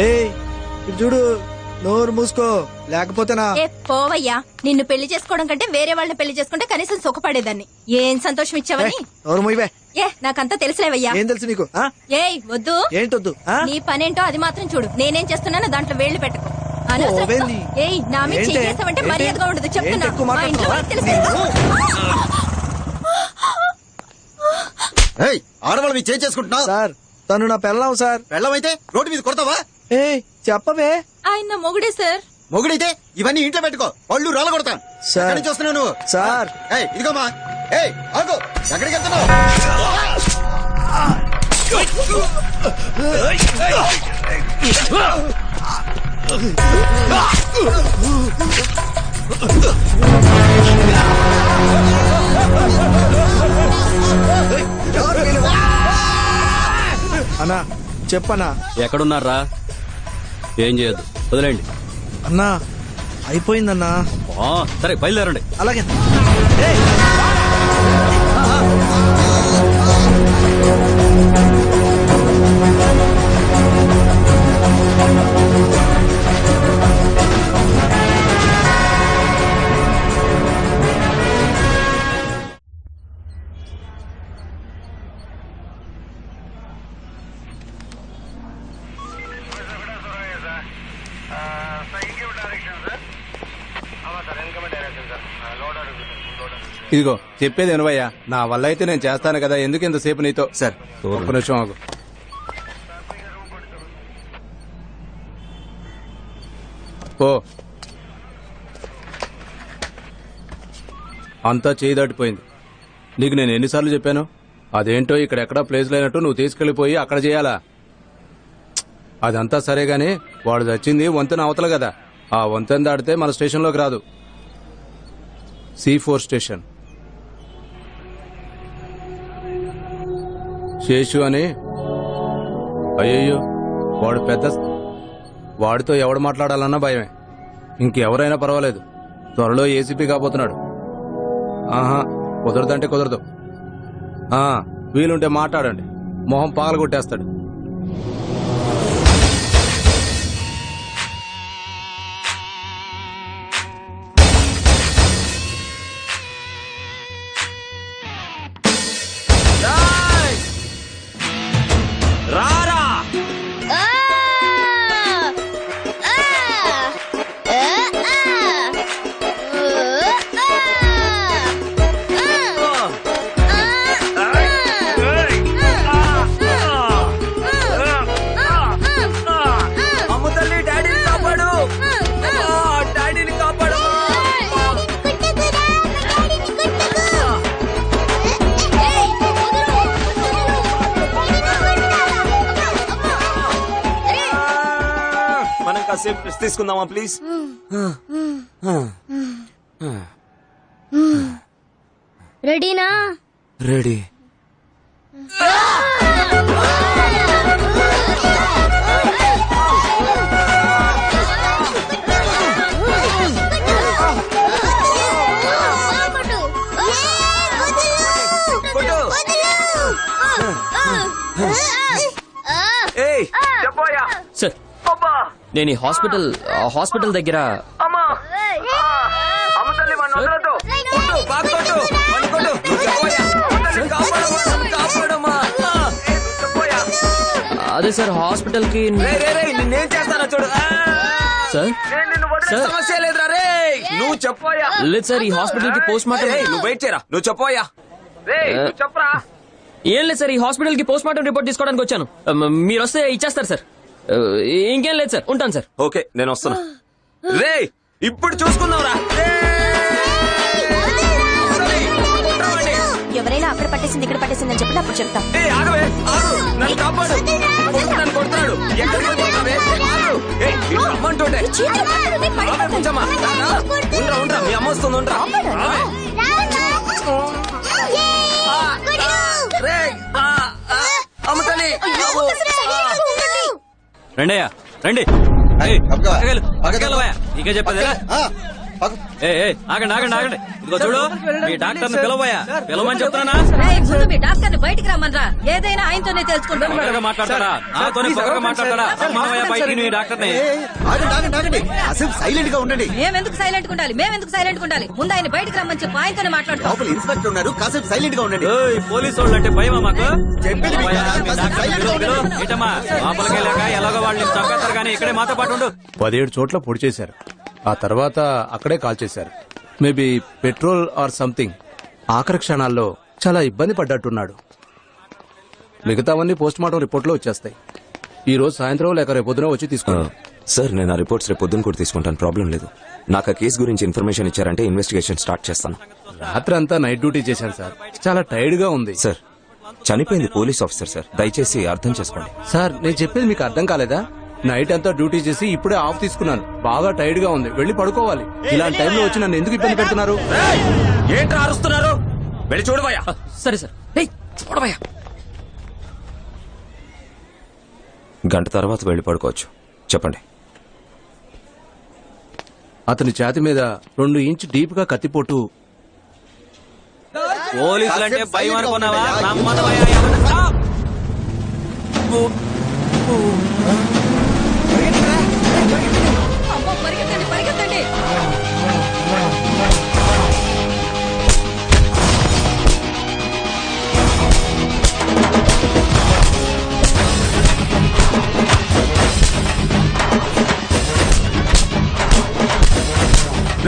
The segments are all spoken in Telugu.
ఏయ్ ఇటు చూడు, నోరు మూసుకో లేకపోతేనా. ఏ పోవయ్యా, నిన్ను పెళ్లి చేసుకోవడం కంటే వేరే వాళ్ళని పెళ్లి చేసుకుంటే కనీసం సుఖపడేదాన్ని. ఏం సంతోషం ఇచ్చావని. నోరు మూయవే. ఏ నాకంతా తెలుసులేవయ్యా. ఏం తెలుసు నీకు? ఏయ్ వద్దు. ఏంటొద్దు? నీ పనేంటో అది మాత్రం చూడు. నేనేం చేస్తున్నానో దాంట్లో వేళ్లు పెట్టకు. ఏయ్ నా మీద చేసావంటే మర్యాదగా ఉండదు చెప్తున్నా. మా ఇంట్లో వాళ్ళకి తెలుసు. ఆడవాళ్ళు మీరు చేంజ్ చేసుకుంటున్నా సార్, తను నా పెళ్ళాం సార్. పెళ్ళమైతే రోడ్డు మీద కొడతావా? ఏయ్ చెప్పవే. ఆయన నా మొగుడే సార్. మొగుడైతే ఇవన్నీ ఇంట్లో పెట్టుకో, పళ్ళు రాళ్ళ కొడతాను. సార్ చూస్తున్నావు నువ్వు సార్. ఇదిగోమా. ఆగు, ఎక్కడికి వెళ్తున్నావు? అన్నా చెప్పన్నా. ఎక్కడున్నారా? ఏం చేయొద్దు, వదిలేండి. అన్నా అయిపోయిందన్నా. సరే బయలుదేరండి. అలాగే. ఇదిగో చెప్పేది వినవయ్యా, నా వల్ల అయితే నేను చేస్తాను కదా, ఎందుకు ఇంతసేపు నీతో. సార్ ఒక్క నిమిషం ఆగు. ఓ అంతా చేయి దాటిపోయింది. నీకు నేను ఎన్నిసార్లు చెప్పాను? అదేంటో ఇక్కడ ఎక్కడా ప్లేస్ లేనట్టు నువ్వు తీసుకెళ్లిపోయి అక్కడ చేయాలా? అదంతా సరే గాని వాడు చచ్చింది వంతెన అవతల కదా. ఆ వంతెన దాటితే మన స్టేషన్లోకి రాదు. C4 station. శేషు అని. అయ్యయ్యో, వాడు పెద్ద. వాడితో ఎవడు మాట్లాడాలన్నా భయమే. ఇంకెవరైనా పర్వాలేదు, త్వరలో ఏసీపీ కాబోతున్నాడు. ఆహా కుదరదంటే కుదరదు. వీలుంటే మాట్లాడండి, మొహం పగలగొట్టేస్తాడు. తీసుకుందామా ప్లీజ్? రెడీనా? రెడీ. సార్ నేను ఈ హాస్పిటల్ దగ్గర అదే సార్ హాస్పిటల్ కి. నేనేం చేస్తానో చూడు. సార్ సమస్య లేదురా రే, నువ్వు చెప్పోయా. లేదు సార్, ఈ హాస్పిటల్ కి పోస్ట్ మార్టం. నువ్వు వెయిట్ చేయరా, నువ్వు చెప్పోయా. చెప్పరా. ఏం లేదు సార్, ఈ హాస్పిటల్ కి పోస్ట్ మార్టం రిపోర్ట్ తీసుకోవడానికి వచ్చాను. మీరు వస్తే ఇచ్చేస్తారు సార్. ఇంకేం లేదు సార్, ఉంటాను సార్. ఓకే నేను వస్తున్నా. రే ఇప్పుడు చూసుకుందాంరా. ఎవరైనా అక్కడ పట్టేసింది ఇక్కడ పట్టేసిందని చెప్పి అప్పుడు చెప్తాం. నన్ను కాపాడు, నన్ను కొడుతున్నాడు. ఎక్కడికి వెళ్ళిపోతావే? రమ్మంటుండే. ఉండరా, మీ అమ్మ వస్తుంది. ఉండరా. అమ్మతల్లి రండయ్యా రండి. నీకే చెప్పేది ఆగు. ఆగండి ఆగండి ఆగండి ఇదిగో చూడు మీ డాక్టర్ ని పిలవయా పిలవమని చెప్తున్నానా ఏయ్, ముందు మీ డాక్టర్ ని బయటికి రమ్మనరా. ఏదైనా ఆయనతోనే తెలుసుకుంటాం. పొగరగా మాట్లాడతారా నాతోనే పొగరగా మాట్లాడతారా రమ్మనవయ్యా బయటికి నీ డాక్టర్ ని ఆగండి కాసేపు సైలెంట్ గా ఉండండి. మేమెందుకు సైలెంట్ ఉండాలి? మేమెందుకు సైలెంట్ ఉండాలి? ముందు ఆయన బయటికి రమ్మని చెప్పి ఆయనతోనే మాట్లాడతాం. లోపల ఇన్స్పెక్టర్ ఉన్నారు, కాసేపు సైలెంట్ గా ఉండండి. పోలీసు వాళ్ళు అంటే భయమా మాకు చెప్పేది మీకు పోయా, కదా, మీ కాసేపు డాక్టర్ సైలెంట్ గా పిలువు, ఉండండి. పిలువు. ఏంటమ్మా లోపలికి వెళ్ళాక ఎలాగో వాళ్ళని చంపేస్తారు కానీ ఇక్కడే మాతో పాటు ఉండు 17 చోట్ల పొడి చేశారు. ఆ తర్వాత అక్కడే కాల్ చేశారు. Maybe petrol or something. ఆఖరి క్షణాల్లో చాలా ఇబ్బంది పడ్డట్టున్నాడు. మిగతావన్నీ పోస్ట్ మార్టం రిపోర్ట్లో వచ్చేస్తాయి. ఈ రోజు సాయంత్రం లేక రేపు పొద్దున వచ్చి తీసుకున్నాను. సార్ నేను ఆ రిపోర్ట్స్ రేపు పొద్దున్న కూడా తీసుకుంటాను, ప్రాబ్లం లేదు. నాకు ఆ కేసు గురించి ఇన్ఫర్మేషన్ ఇచ్చారంటే ఇన్వెస్టిగేషన్ స్టార్ట్ చేస్తాను. రాత్రి అంతా నైట్ డ్యూటీ చేశాను సార్. చాలా టైర్డ్ గా ఉంది. సార్ చనిపోయింది పోలీస్ ఆఫీసర్ సార్, దయచేసి అర్థం చేసుకోండి. సార్ నేను చెప్పేది మీకు అర్థం కాలేదా? నైట్ అంతా డ్యూటీ చేసి ఇప్పుడే ఆఫ్ తీసుకున్నాను. బాగా టైర్డ్ గా ఉంది, వెళ్ళి పడుకోవాలి. ఇలాంటి టైంలో వచ్చి నన్ను ఎందుకు ఇబ్బంది పెడుతున్నారు? ఏంట్రా అరుస్తున్నారు? వెళ్ళి చూడవయ్యా. సరే సార్ చూడవయ్యా గంట తర్వాత వెళ్ళి పడుకోవచ్చు. చెప్పండి. అతని ఛాతి మీద 2 ఇంచ్ డీప్ గా కత్తిపోటు. పోలీసులు అంటే భయం అనుకున్నావా రమ్మనవయ్యా ఎవరన్నా? అమ్మో, పరిగెత్తండి పరిగెత్తండి.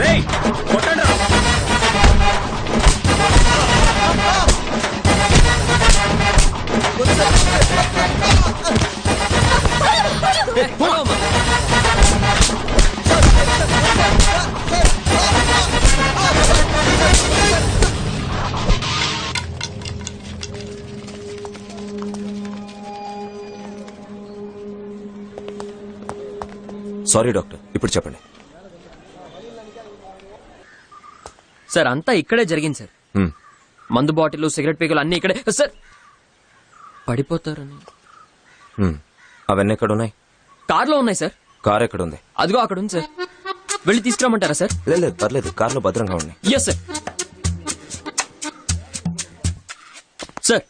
రేయ్, కొట్టండి రా. సారీ డాక్టర్, ఇప్పుడు చెప్పండి. సార్ అంతా ఇక్కడే జరిగింది సార్. హ్మ్. మందు బాటిల్ సిగరెట్ పీకులు అన్ని ఇక్కడే. సార్ పడిపోతారని హ్మ్. అవన్నీ ఎక్కడున్నాయి? కార్లో ఉన్నాయి సార్. కార్ ఎక్కడుంది? అదిగో అక్కడ ఉంది సార్. వెళ్ళి తీసుకురమ్మంటారా సార్? లేదు పర్లేదు, కార్లో భద్రంగా ఉన్నాయి. Yes sir. Sir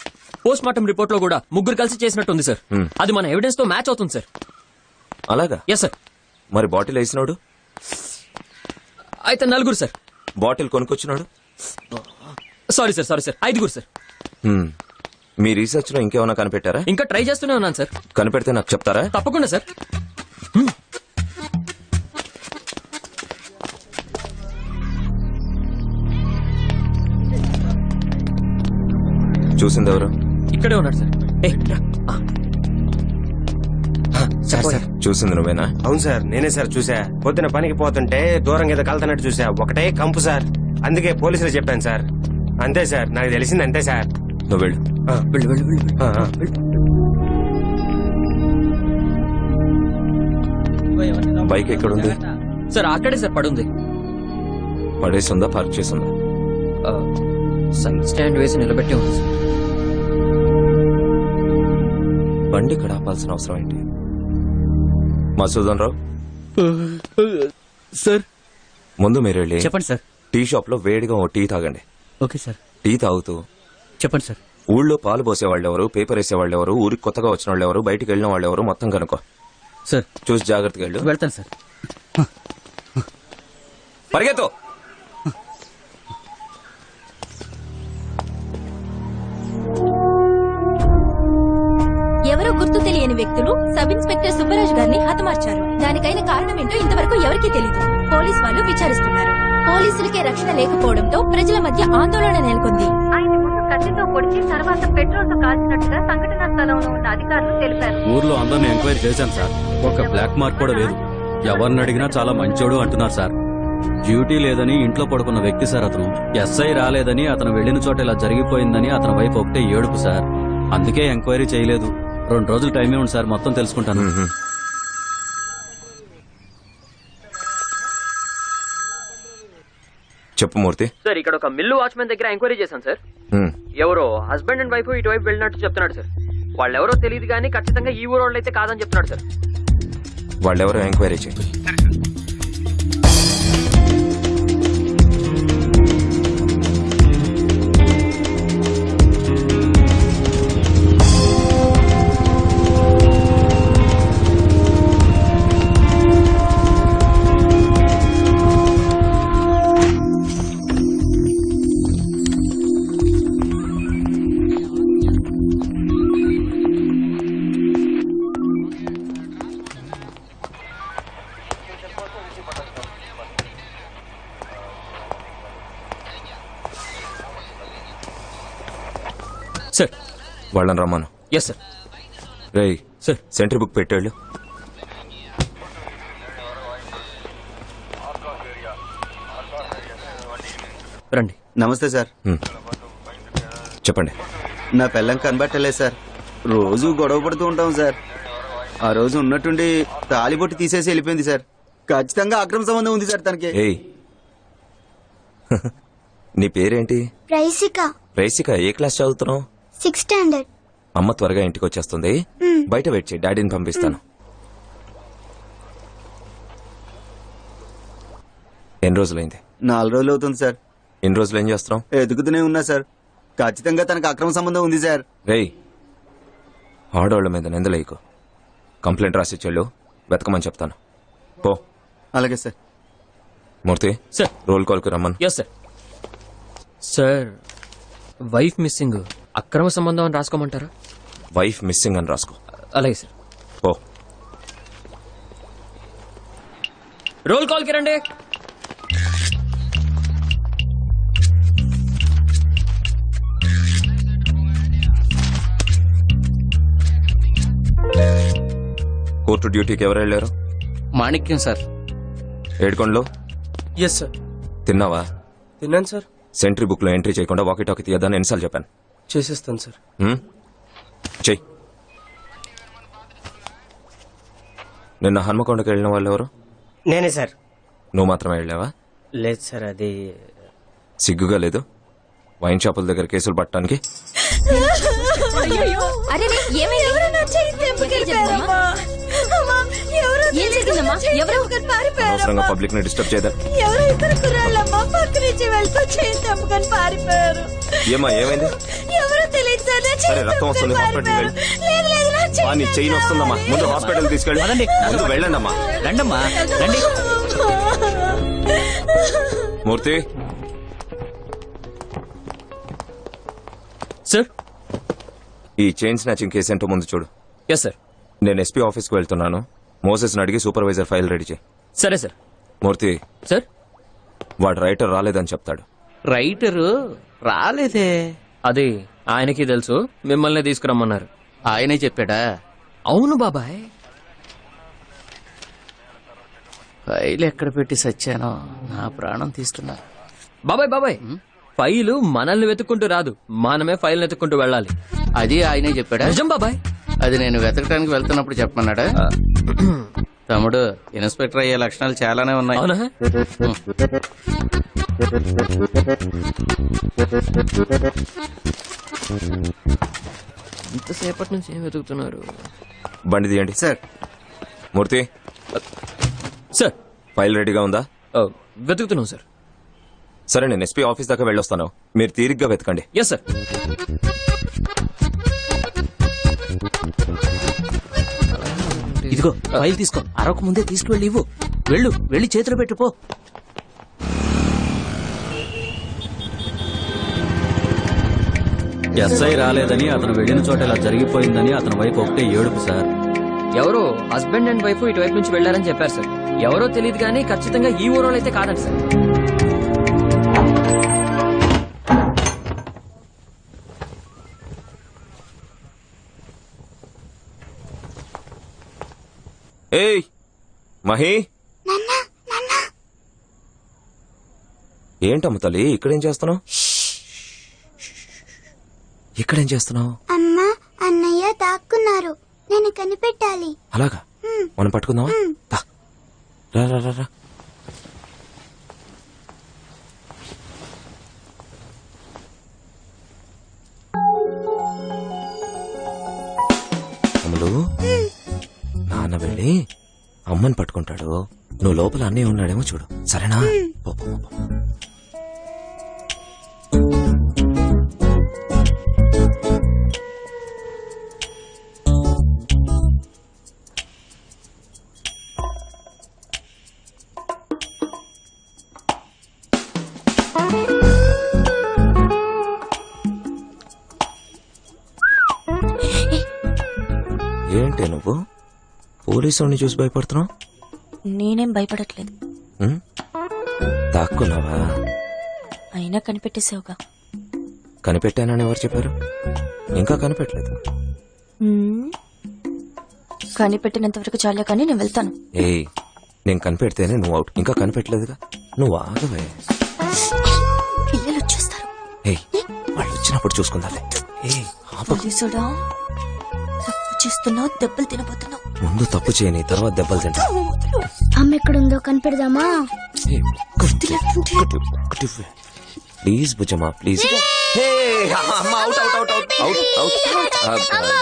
post mortem report లో కూడా ముగ్గురు కలిసి చేసినట్టుంది సార్. అది మన ఎవిడెన్స్ తో మ్యాచ్ అవుతుంది సార్. అలాగా? Yes sir. మరి బాటిల్ వేసినాడు? అయితే 4 సార్. బాటిల్ కొనుక్కొచ్చినాడు? Sorry sir 5 sir. హ్మ్. మీ రీసెర్చ్ లో ఇంకేమైనా కనిపెట్టారా? ఇంకా ట్రై చేస్తూనే ఉన్నాను సార్. కనిపెడితే నాకు చెప్తారా? తప్పకుండా సార్. చూసింది ఎవరు? ఇక్కడే ఉన్నాడు సార్. సార్ చూసింది నువ్వేనా? అవును సార్, నేనే సార్ చూసా. పొద్దున పనికి పోతుంటే దూరం ఏదో కలుతున్నట్టు చూసా. ఒకటే కంపు సార్. అందుకే పోలీసులు చెప్పాను సార్. అంతే సార్, నాకు తెలిసింది అంతే సార్. నువ్వు వెళ్ళు. వెళ్ళు. ఆ, ఆ. బైక్ ఎక్కడుంది? సార్ అక్కడే సార్ పడుంది. పడేసిందా, పార్క్ చేసిందా? సైడ్ స్టాండ్ వేసి నిలబెట్టే ఉంది సార్. బండి ఇక్కడ ఆపాల్సిన అవసరం ఏంటి? మసూదన్ రావు సార్ ముందు మీరు వెళ్ళి చెప్పండి సార్. టీ షాప్ లో వేడిగా ఓ టీ తాగండి. Okay sir. టీ తాగుతూ చెప్పండి సార్. ఊళ్ళో పాలు పోసేవాళ్ళు ఎవరు, పేపర్ వేసేవాళ్ళు ఎవరు, ఊరికి కొత్తగా వచ్చిన వాళ్ళు ఎవరు, బయటికి వెళ్ళిన వాళ్ళు ఎవరు మొత్తం కనుకో. సార్ చూసి జాగ్రత్తగా వెళ్ళు. వెళ్తాను సార్. పరిగెత్తు. ఎవరో గుర్తు తెలియని వ్యక్తులు సబ్ ఇన్స్పెక్టర్ సుబ్బరాజు గారిని హతమార్చారు. దానికైన కారణం ఏంటో ఇంతవరకు ఎవరికీ తెలీదు. పోలీస్ వాళ్ళు విచారిస్తున్నారు. పోలీసులకే రక్షణ లేకపోవడంతో ప్రజల మధ్య ఆందోళన నెలకొంది. ఆయన ముందు కత్తితో పొడిచి తర్వాత పెట్రోల్ తో కాల్చినట్టుగా సంఘటనా స్థలంలో ఉన్న అధికారులు తెలిపారు. ఊర్లో అందరిని ఎంక్వైరీ చేశాను సార్. ఒక బ్లాక్ మార్క్ కూడా లేదు. ఎవరిని అడిగినా చాలా మంచోడు అంటున్నారు సార్. డ్యూటీ లేదని ఇంట్లో పడుకున్న వ్యక్తి సార్ అతను. ఎస్ఐ రాలేదని అతను వెళ్లిన చోట ఇలా జరిగిపోయిందని అతని వైపు ఒకటే ఏడుపు సార్. అందుకే ఎంక్వైరీ చేయలేదు. 2 రోజులు టైమే ఉంది సార్, మొత్తం తెలుసుకుంటాను. చెప్పు మూర్తి. సార్ ఇక్కడ ఒక మిల్లు వాచ్మెన్ దగ్గర ఎంక్వైరీ చేశాను సార్. ఎవరో హస్బెండ్ అండ్ వైఫ్ ఇటువైపు వెళ్ళినట్టు చెప్తున్నాడు సార్. వాళ్ళెవరో తెలియదు కానీ ఖచ్చితంగా ఈ ఊరు వాళ్ళు అయితే కాదని చెప్తున్నాడు సార్. వాళ్ళెవరో ఎంక్వైరీ చేయి. సార్. వాళ్ళని రమ్మను. Yes sir. రేయ్ సార్. సెంట్రీ బుక్ పెట్టాళ్ళు. రండి. నమస్తే సార్. చెప్పండి. నా పిల్లం కనబట్టలేదు సార్. రోజు గొడవ పడుతూ ఉంటాం సార్. ఆ రోజు ఉన్నట్టుండి తాలిబొట్టు తీసేసి వెళ్ళిపోయింది సార్. ఖచ్చితంగా అక్రమ సంబంధం ఉంది సార్ తనకి. ఏయ్ నీ పేరేంటి? రైసిక రైసిక. ఏ క్లాస్ చదువుతున్నావు? 6th standard. అమ్మ త్వరగా ఇంటికి వచ్చేస్తుంది, బయట వెయిట్ చేయి, డాడీని పంపిస్తాను. ఎన్ని రోజులైంది? 4 రోజులు అవుతుంది సార్. ఎన్ని రోజులు ఏం చేస్తున్నావు? ఎదుగుతూనే ఉన్నా సార్. ఖచ్చితంగా తనకు అక్రమ సంబంధం ఉంది సార్. రేయ్ ఆడవాళ్ళ మీద నిందలేయకు. కంప్లైంట్ రాసి చెల్లు, వెతకమని చెప్తాను. పో. అలాగే సార్. మూర్తి సార్. రోల్ కాల్కి రమ్మను. Yes sir. Sir, wife missing, అక్రమ సంబంధం అని రాసుకోమంటారా? వైఫ్ మిస్సింగ్ అని రాసుకో. అలాగే సార్. పో. రోల్ కాల్కి రండి. కోర్టు డ్యూటీకి ఎవరు వెళ్ళారు? మాణిక్యం సార్. ఏడుకొండలో ఎస్ సార్. తిన్నావా? తిన్నాను సార్. సెంట్రీ బుక్ లో ఎంట్రీ చేయకుండా వాకీ టాకీ తీయద్దని ఎన్నిసార్లు చెప్పాను? చేసేస్తాను సార్. చెయ్యి. నిన్న హన్మకొండకి వెళ్ళిన వాళ్ళు ఎవరు? నేనే సార్. నువ్వు మాత్రమే వెళ్ళావా? లేదు సార్, అది సిగ్గుగా లేదు వైన్ షాపుల దగ్గర కేసులు పట్టడానికి? అరే ఏమైంది? ఎక్కడ జరిగిందమ్మా? ఏం జరిగిందమ్మా? ఎవరు? అనవసరంగా పబ్లిక్ ని డిస్టర్బ్ చేయదా? ఏమా ఏమైంది? సరే రక్తం వస్తుంది, హాస్పిటల్కి వెళ్ళి. నీ చెయ్యి వస్తుందమ్మా, ముందు హాస్పిటల్ తీసుకెళ్ళి. ముందు వెళ్ళండి అమ్మా. రండమ్మా రండి. మూర్తి. సార్. ఈ చైన్ స్నాచింగ్ కేసు ఏంటో ముందు చూడు. Yes sir. నేను ఎస్పీ ఆఫీస్కి వెళ్తున్నాను. మోసెస్ అడిగి సూపర్వైజర్ ఫైల్ రెడీ చేయి. సరే సార్. మూర్తి సార్. వాడు రైటర్ రాలేదని చెప్తాడు. రైటరు రాలేదే. అది ఆయనకి తెలుసు, మిమ్మల్ని తీసుకురమ్మన్నారు. ఆయనే చెప్పాడా? అవును బాబాయ్. ఫైల్ ఎక్కడ పెట్టి సచ్చానో నా ప్రాణం తీస్తున్నా. బాబాయ్ ఫైలు మనల్ని వెతుక్కుంటూ రాదు, మనమే ఫైల్ వెతుక్కుంటూ వెళ్ళాలి. అది ఆయనే చెప్పాడా? నిజం బాబాయ్. అది నేను వెతకడానికి వెళ్తున్నప్పుడు చెప్పమన్నాడా? తమ్ముడు, ఇన్స్పెక్టర్ అయ్యే లక్షణాలు చాలానే ఉన్నాయి. అవునా? ఇంతసేపటి నుంచి ఏం వెతుకుతున్నారు? బండి తీయండి. సార్. మూర్తి సార్. ఫైల్ రెడీగా ఉందా? వెతుకుతున్నాం సార్. సరే నేను ఎస్పీ ఆఫీస్ దాకా వెళ్ళొస్తాను, మీరు తీరిగ్గా వెతకండి. Yes sir. ఇదిగో ఫైల్ తీసుకో. అరవకు ముందే తీసుకువెళ్ళి ఇవ్వు. వెళ్ళి చేతిలో పెట్టుపో. ఎస్ఐ రాలేదని అతను వెళ్ళిన చోట ఇలా జరిగిపోయిందని అతని వైపు ఒకటే ఏడుపు సార్. ఎవరో హస్బెండ్ అండ్ వైఫ్ ఇటువైపు నుంచి వెళ్లారని చెప్పారు సార్. ఎవరో తెలియదు కానీ ఖచ్చితంగా ఈ ఊరోళ్ళు అయితే కాదండి సార్. ఏయ్ మహి. ఏంటమ్మ తల్లి, ఇక్కడేం చేస్తున్నావు? ఇక్కడేం చేస్తున్నావు? అమ్మా అన్నయ్య దాక్కున్నారు, నేను కనిపెట్టాలి. అలాగా, మనం పట్టుకుందామా? దా. రా రా రా రా. అమ్ములు, నాన్న వెళ్ళి అమ్మని పట్టుకుంటాడు, నువ్వు లోపల అన్నయ్య ఉన్నాడేమో చూడు, సరేనా? పో, పో, పో. ఏంటి నువ్వు పోలీసు చూసి భయపడుతున్నావు? నేనేం భయపడట్లేదు. దాక్కున్నావా? అయినా కనిపెట్టేసావుగా. కనిపెట్టానని ఎవరు చెప్పారు? ఇంకా కనిపెట్టలేదు. కనిపెట్టినంత వరకు చాలే కానీ నేను వెళ్తాను. ఏయ్, నేను కనిపెడితేనే నువ్వు అవుట్. ఇంకా కనిపెట్టలేదుగా, నువ్వు ఆగవే. పిల్లలు వచ్చేస్తారు. ఏయ్, వాళ్ళు వచ్చినప్పుడు చూసుకుందాలే. ఏయ్, ఆపకు. పోలీసుడా, తప్పు చేస్తున్నావు, దెబ్బలు తినబోతున్నావు. ముందు తప్పు చేయని, తర్వాత దెబ్బలు తింటా. అమ్మ ఎక్కడుందో కనిపెడదామా? Please Bujjamma, please.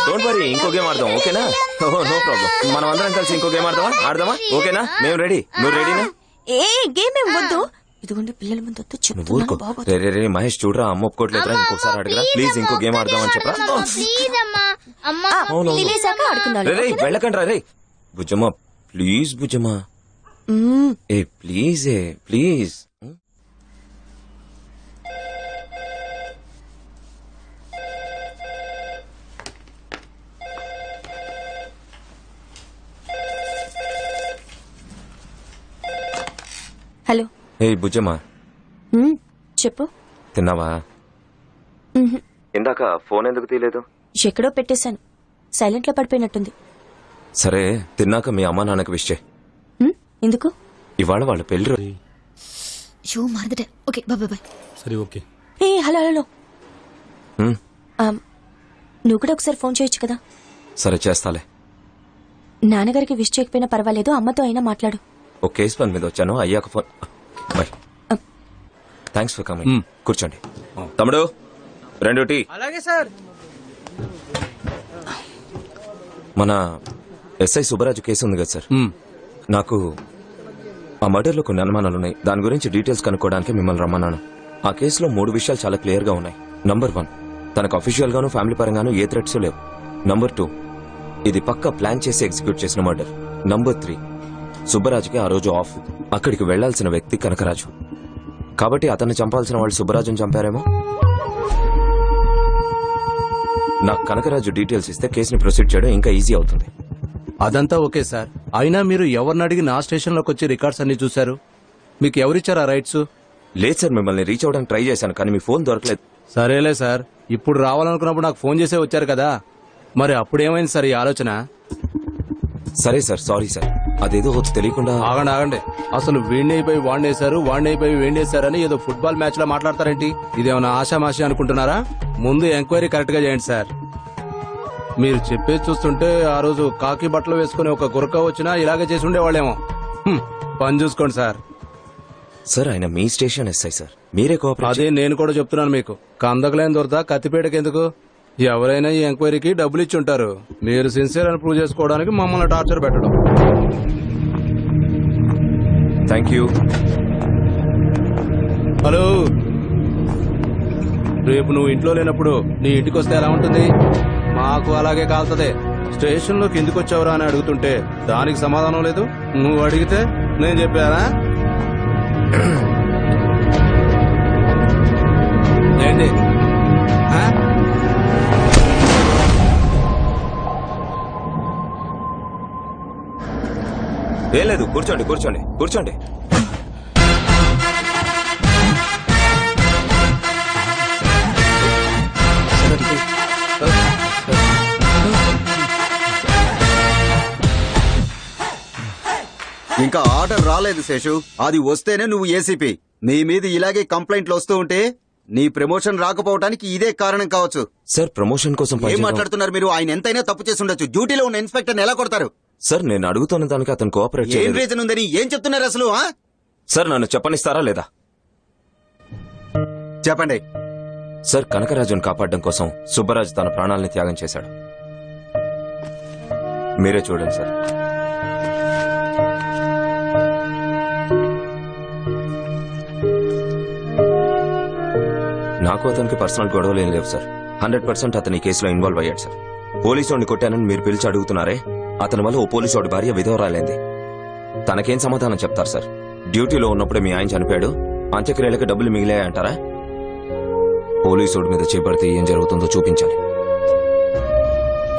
Don't worry, ఇంకో గేమ్ ఆడదాం, ఓకేనా? No problem. మనం అందరం కలిసి ఇంకో గేమ్ ఆడదామా? ఓకేనా? మేము రెడీ. నువ్వు రెడీనా? ఏ గేమ్ ఏం వద్దు. ఇదిగోండి పిల్లల ముందు వద్దు నువ్వు ఊరుకో. రే మహేష్, చూడరా, అమ్మ ఒప్పుకోవట్లేదురా. ఇంకోసారి అడగరా ప్లీజ్. ఇంకో గేమ్ ఆడదామని చెప్పరా. తినేసాక ఆడుకుందాం. రే వెళ్ళకండి రే. బుజ్జమ్మా ప్లీజ్, బుజ్జమ్మా. ఏ ప్లీజ్, ప్లీజ్. హలో. ఏ బుజ్జమ్మా, చెప్పు. తిన్నావా? ఇందాక ఫోన్ ఎందుకు తీయలేదు? ఎక్కడో పెట్టేశాను, సైలెంట్ లో పడిపోయినట్టుంది. సరే, తిన్నాక మీ అమ్మా నాన్నకి విష్ చేయి. ఎందుకు? ఇవాళ వాళ్ళ పెళ్లి రోజు. షూ మారదటే. Okay, bye bye. సరే, ఓకే. ఏ హలో హలో. నువ్వు కూడా ఒకసారి ఫోన్ చేయొచ్చు కదా. సరే చేస్తాలే. నాన్నగారికి విష్ చేయకపోయినా పర్వాలేదు, అమ్మతో అయినా మాట్లాడు. ఓ కేసు పని మీద వచ్చాను, అయ్యాక phone. Bye. Thanks for coming. కూర్చోండి. తమ్ముడు 2 టీ. అలాగే సార్. మన ఎస్ఐ సుబ్బరాజు కేసు ఉంది కదా సార్, నాకు ఆ మర్డర్లో కొన్ని అనుమానాలున్నాయి. దాని గురించి డీటెయిల్స్ కనుక్కోవడానికి మిమ్మల్ని రమ్మన్నాను. ఆ కేసులో 3 విషయాలు చాలా క్లియర్ గా ఉన్నాయి. నంబర్ 1, తనకు అఫీషియల్ గాను ఫ్యామిలీ పరంగాను ఏ థ్రెట్స్ లేవు. నంబర్ 2, ఇది పక్కా ప్లాన్ చేసి ఎగ్జిక్యూట్ చేసిన మర్డర్. నంబర్ 3, సుబ్బరాజుకి ఆ రోజు ఆఫ్. అక్కడికి వెళ్లాల్సిన వ్యక్తి కనకరాజు. కాబట్టి అతన్ని చంపాల్సిన వాళ్ళు సుబ్బరాజుని చంపారేమో. నాకు కనకరాజు డీటెయిల్స్ ఇస్తే కేసుని ప్రొసీడ్ చేయడం ఇంకా ఈజీ అవుతుంది. అదంతా ఓకే సార్. అయినా మీరు ఎవరిని అడిగి నా స్టేషన్ లోకి వచ్చి రికార్డ్స్ అన్ని చూశారు? మీకు ఎవరిచ్చారు ఆ రైట్స్? లేదు సార్, మిమ్మల్ని రీచ్ అవడానికి ట్రై చేశాను, కానీ మీ ఫోన్ దొరకలేదు. సరేలే సార్, ఇప్పుడు రావాలనుకున్నప్పుడు నాకు ఫోన్ చేసే వచ్చారు కదా, మరి అప్పుడేమైంది సార్ ఈ ఆలోచన? సరే సార్, సారీ సార్. అదేదో తెలియకుండా. ఆగండి. అసలు వీణ్ణైపోయి వాణ్ణేశారు, వాణ్ణైపోయి వేండేశారని ఏదో ఫుట్బాల్ మ్యాచ్ లో మాట్లాడతారేంటి? ఇదేమన్నా ఆశామాషి అనుకుంటున్నారా? ముందు ఎంక్వైరీ కరెక్ట్ గా చేయండి సార్. మీరు చెప్పేది చూస్తుంటే ఆ రోజు కాకి బట్టలు వేసుకుని ఒక గురక వచ్చినా ఇలాగే చేసి ఉండేవాళ్ళేమో. పని చూసుకోండి సార్. సార్, ఆయన మీ స్టేషన్ ఎస్ఐ సార్, మీరే కోఆపరేట్. అదే నేను కూడా చెప్తున్నాను మీకు. కందకలేని దొరదా కత్తిపేటకి ఎందుకు? ఎవరైనా ఈ ఎంక్వైరీకి డబ్బులు ఇచ్చి ఉంటారు. మీరు సిన్సియర్ అని ప్రూవ్ చేసుకోవడానికి మమ్మల్ని టార్చర్ పెట్టడం. Thank you. హలో, రేపు నువ్వు ఇంట్లో లేనప్పుడు నీ ఇంటికి వస్తే ఎలా ఉంటుంది? మాకు అలాగే కాల్తదే. స్టేషన్ లోకి ఎందుకు వచ్చావురా అని అడుగుతుంటే దానికి సమాధానం లేదు. నువ్వు అడిగితే నేను చెప్పారా? ఏంటి? ఏం లేదు, కూర్చోండి. ఇంకా ఆర్డర్ రాలేదు శేషు, అది వస్తేనే నువ్వు ఏసీపీ. నీ మీద ఇలాగే కంప్లైంట్లు వస్తూ ఉంటే నీ ప్రమోషన్ రాకపోవడానికి ఇదే కారణం కావచ్చు. సార్, ప్రమోషన్ కోసం ఏం మాట్లాడుతున్నారు మీరు? ఆయన ఎంతైనా తప్పు చేసి ఉండొచ్చు. డ్యూటీలో ఉన్న ఇన్స్పెక్టర్ ఎలా కొడతారు? సార్, నేను అడుగుతున్న దానికి అతను కోఆపరేట్ ఏం చేయలేదు. రీజన్ ఉందని ఏం చెప్తున్నారు అసలు? సార్, నన్ను చెప్పనిస్తారా లేదా? చెప్పండి. సార్, కనకరాజును కాపాడడం కోసం సుబ్బరాజు తన ప్రాణాలని త్యాగం చేశాడు. మీరే చూడండి సార్. నాకు అతనికి పర్సనల్ గొడవలు ఏం లేవు సార్. 100% అతని కేసులో ఇన్వాల్వ్ అయ్యాడు సార్. పోలీసుని కొట్టానని మీరు పిలిచి అడుగుతున్నారే, అతని వల్ల ఓ పోలీసు భార్య విధవరాలైంది. తనకేం సమాధానం చెప్తారు సార్? డ్యూటీలో ఉన్నప్పుడే మీ ఆయన చనిపోయాడు, అంత్యక్రియలకు డబ్బులు మిగిలాయంటారా? పోలీసుడి మీద చేపడితే ఏం జరుగుతుందో చూపించాలి.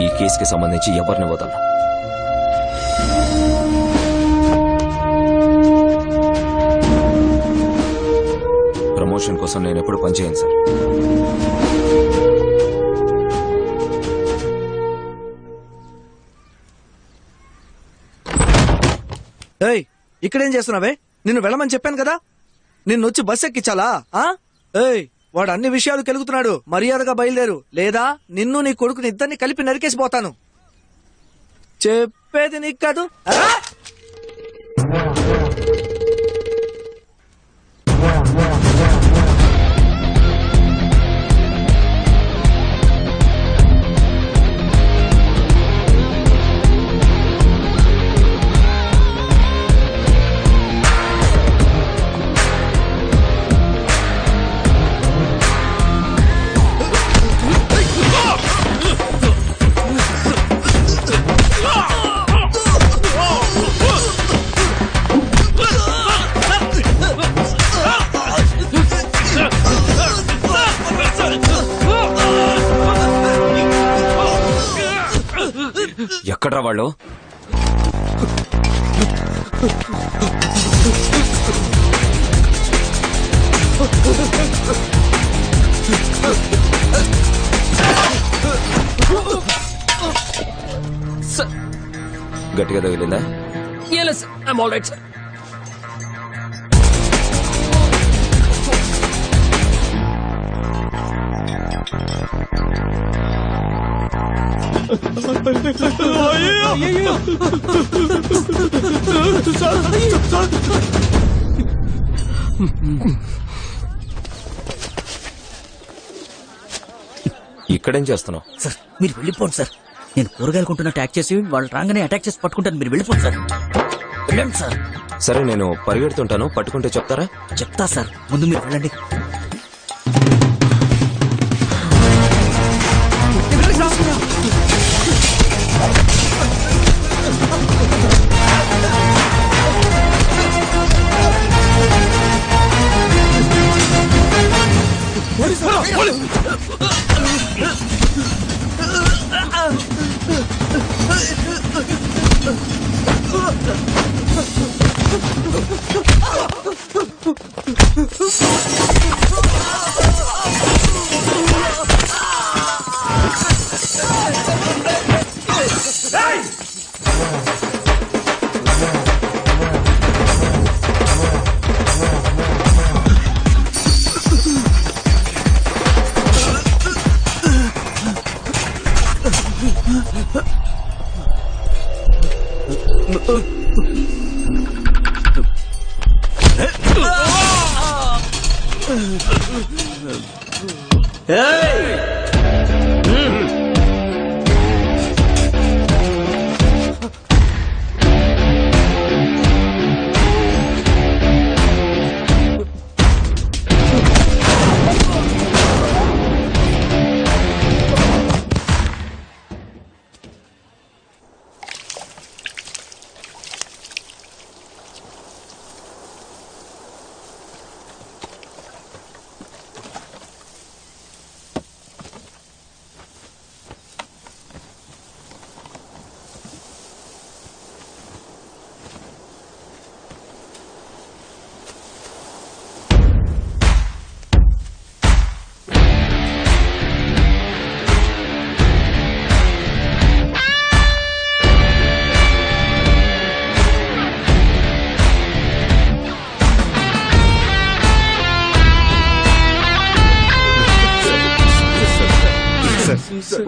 ఈ కేసుకి సంబంధించి ఎవరిని వదలను. ప్రమోషన్ కోసం నేను ఎప్పుడు పనిచేయను సార్. ఏయ్ ఇక్కడేం చేస్తున్నావే? నిన్ను వెళ్ళమని చెప్పాను కదా. నిన్ను వచ్చి బస్ ఎక్కించాలా? ఆ? ఏయ్ వాడు అన్ని విషయాలు కెలుగుతున్నాడు. మర్యాదగా బయలుదేరు, లేదా నిన్ను నీ కొడుకుని ఇద్దరిని కలిపి నరికేసిపోతాను. చెప్పేది నీకు కాదు. ఆ? ఎక్కడ్రా వాళ్ళు? గట్టిగా తగిలిందా? ఇక్కడేం చేస్తున్నావు? సార్ మీరు వెళ్ళిపోండి సార్. నేను కూరగాయలు కొంటున్న అటాక్ చేసి వాళ్ళు రాగానే అటాక్ చేసి పట్టుకుంటాను. మీరు వెళ్ళిపోండి సార్. వెళ్ళండి సార్. సరే నేను పరిగెడుతుంటాను, పట్టుకుంటే చెప్తారా? చెప్తా సార్, ముందు మీరు వెళ్ళండి.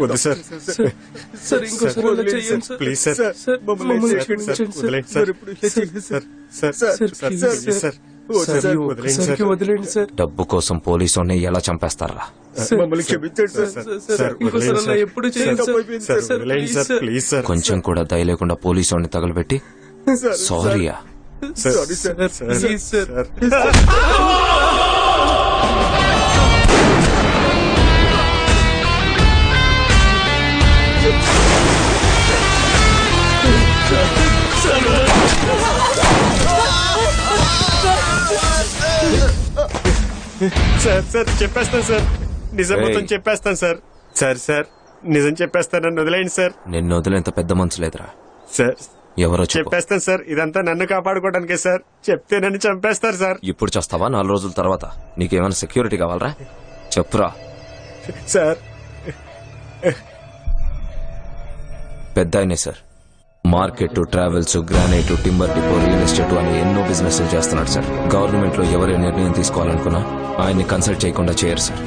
వద్దు సార్. సార్ ఇంకోసారి అలా చెయ్యండి సార్. Please sir. మమ్మల్ని క్షమించండి సార్. వదిలేండి సార్. డబ్బు కోసం పోలీసుని ఎలా చంపేస్తారా? మమ్మల్ని క్షమించండి సార్. ఇంకోసారి అలా ఎప్పుడు చేయండి సార్. Please sir. కొంచెం కూడా దయ లేకుండా పోలీసుని తగలబెట్టి సారీయా? Sorry sir. Please sir. Sir చెప్పేస్తాను సార్. నిజం మొత్తం చెప్పేస్తాను సార్. సార్ నిజం చెప్పేస్తాను. నన్ను వదిలేండి సార్. నిన్ను వదిలేంత పెద్ద మనసు లేదురా. సార్ ఎవరో చెప్పు. చెప్పేస్తాను సార్, ఇదంతా నన్ను కాపాడుకోవడానికే సార్. చెప్తే నన్ను చంపేస్తారు సార్. ఇప్పుడు చేస్తావా 4 రోజుల తర్వాత? నీకేమైనా సెక్యూరిటీ కావాలరా? చెప్పురా. సార్ పెద్ద ఆయనే sir. Market, travels, granite, timber depot, real estate అని ఎన్నో బిజినెస్ చేస్తున్నాడు సార్. గవర్నమెంట్ లో ఎవరే నిర్ణయం తీసుకోవాలనుకున్నా ఆయన్ని కన్సల్ట్ చేయకుండా చేయరు సార్.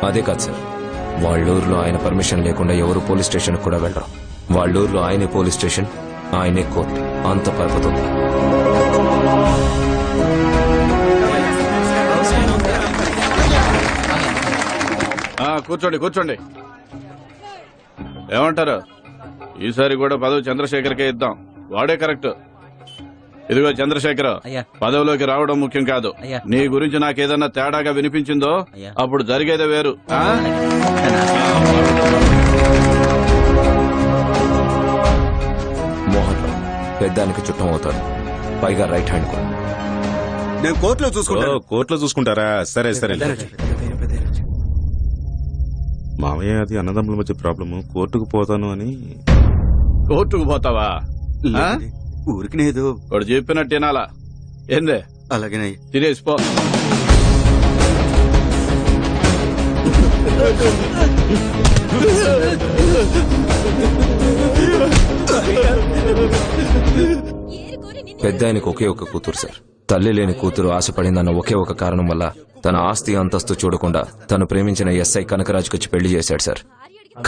అదే కాదు సార్, వాళ్ళూరులో ఆయన పర్మిషన్ లేకుండా ఎవరు పోలీస్ స్టేషన్ కూడా వెళ్ళరు. వాళ్ళూరులో ఆయనే పోలీస్ స్టేషన్, ఆయనే కోర్టు. అంత పరపతి ఉంది. కూర్చోండి కూర్చోండి. ఏమంటారు? ఈసారి కూడా పదవి చంద్రశేఖర్కే ఇద్దాం. వాడే కరెక్ట్. ఇదిగో చంద్రశేఖర్, అయ్యా. పదవిలోకి రావడం ముఖ్యం కాదు. అయ్యా. నీ గురించి నాకేదన్నా తేడాగా వినిపించిందో అయ్యా. అప్పుడు జరిగేదే వేరు. ఆ? మోహన్ రావు పెద్దానికి చుట్టం అవుతాడు. పైగా రైట్ హ్యాండ్ కూడా. నేను కోర్టులో చూసుకుంటాను. కోర్టులో చూసుకుంటారా? సరే సరే. మామయ్య, అది అన్నదమ్ముల మధ్య ప్రాబ్లము. కోర్టుకు పోతాను అని. కోర్టుకు పోతావా? ఆ? ఊరికి లేదు. వాడు చెప్పినట్టు వినాలా? ఏందే? అలాగేనయ్య. తినేసిపో. పెద్ద ఆయనకు ఒకే ఒక కూతురు సార్. తల్లి లేని కూతురు ఆశపడిందన్న ఒకే ఒక కారణం వల్ల తన ఆస్తి అంతస్తు చూడకుండా తను ప్రేమించిన ఎస్ఐ కనకరాజుకొచ్చి పెళ్లి చేశాడు సార్.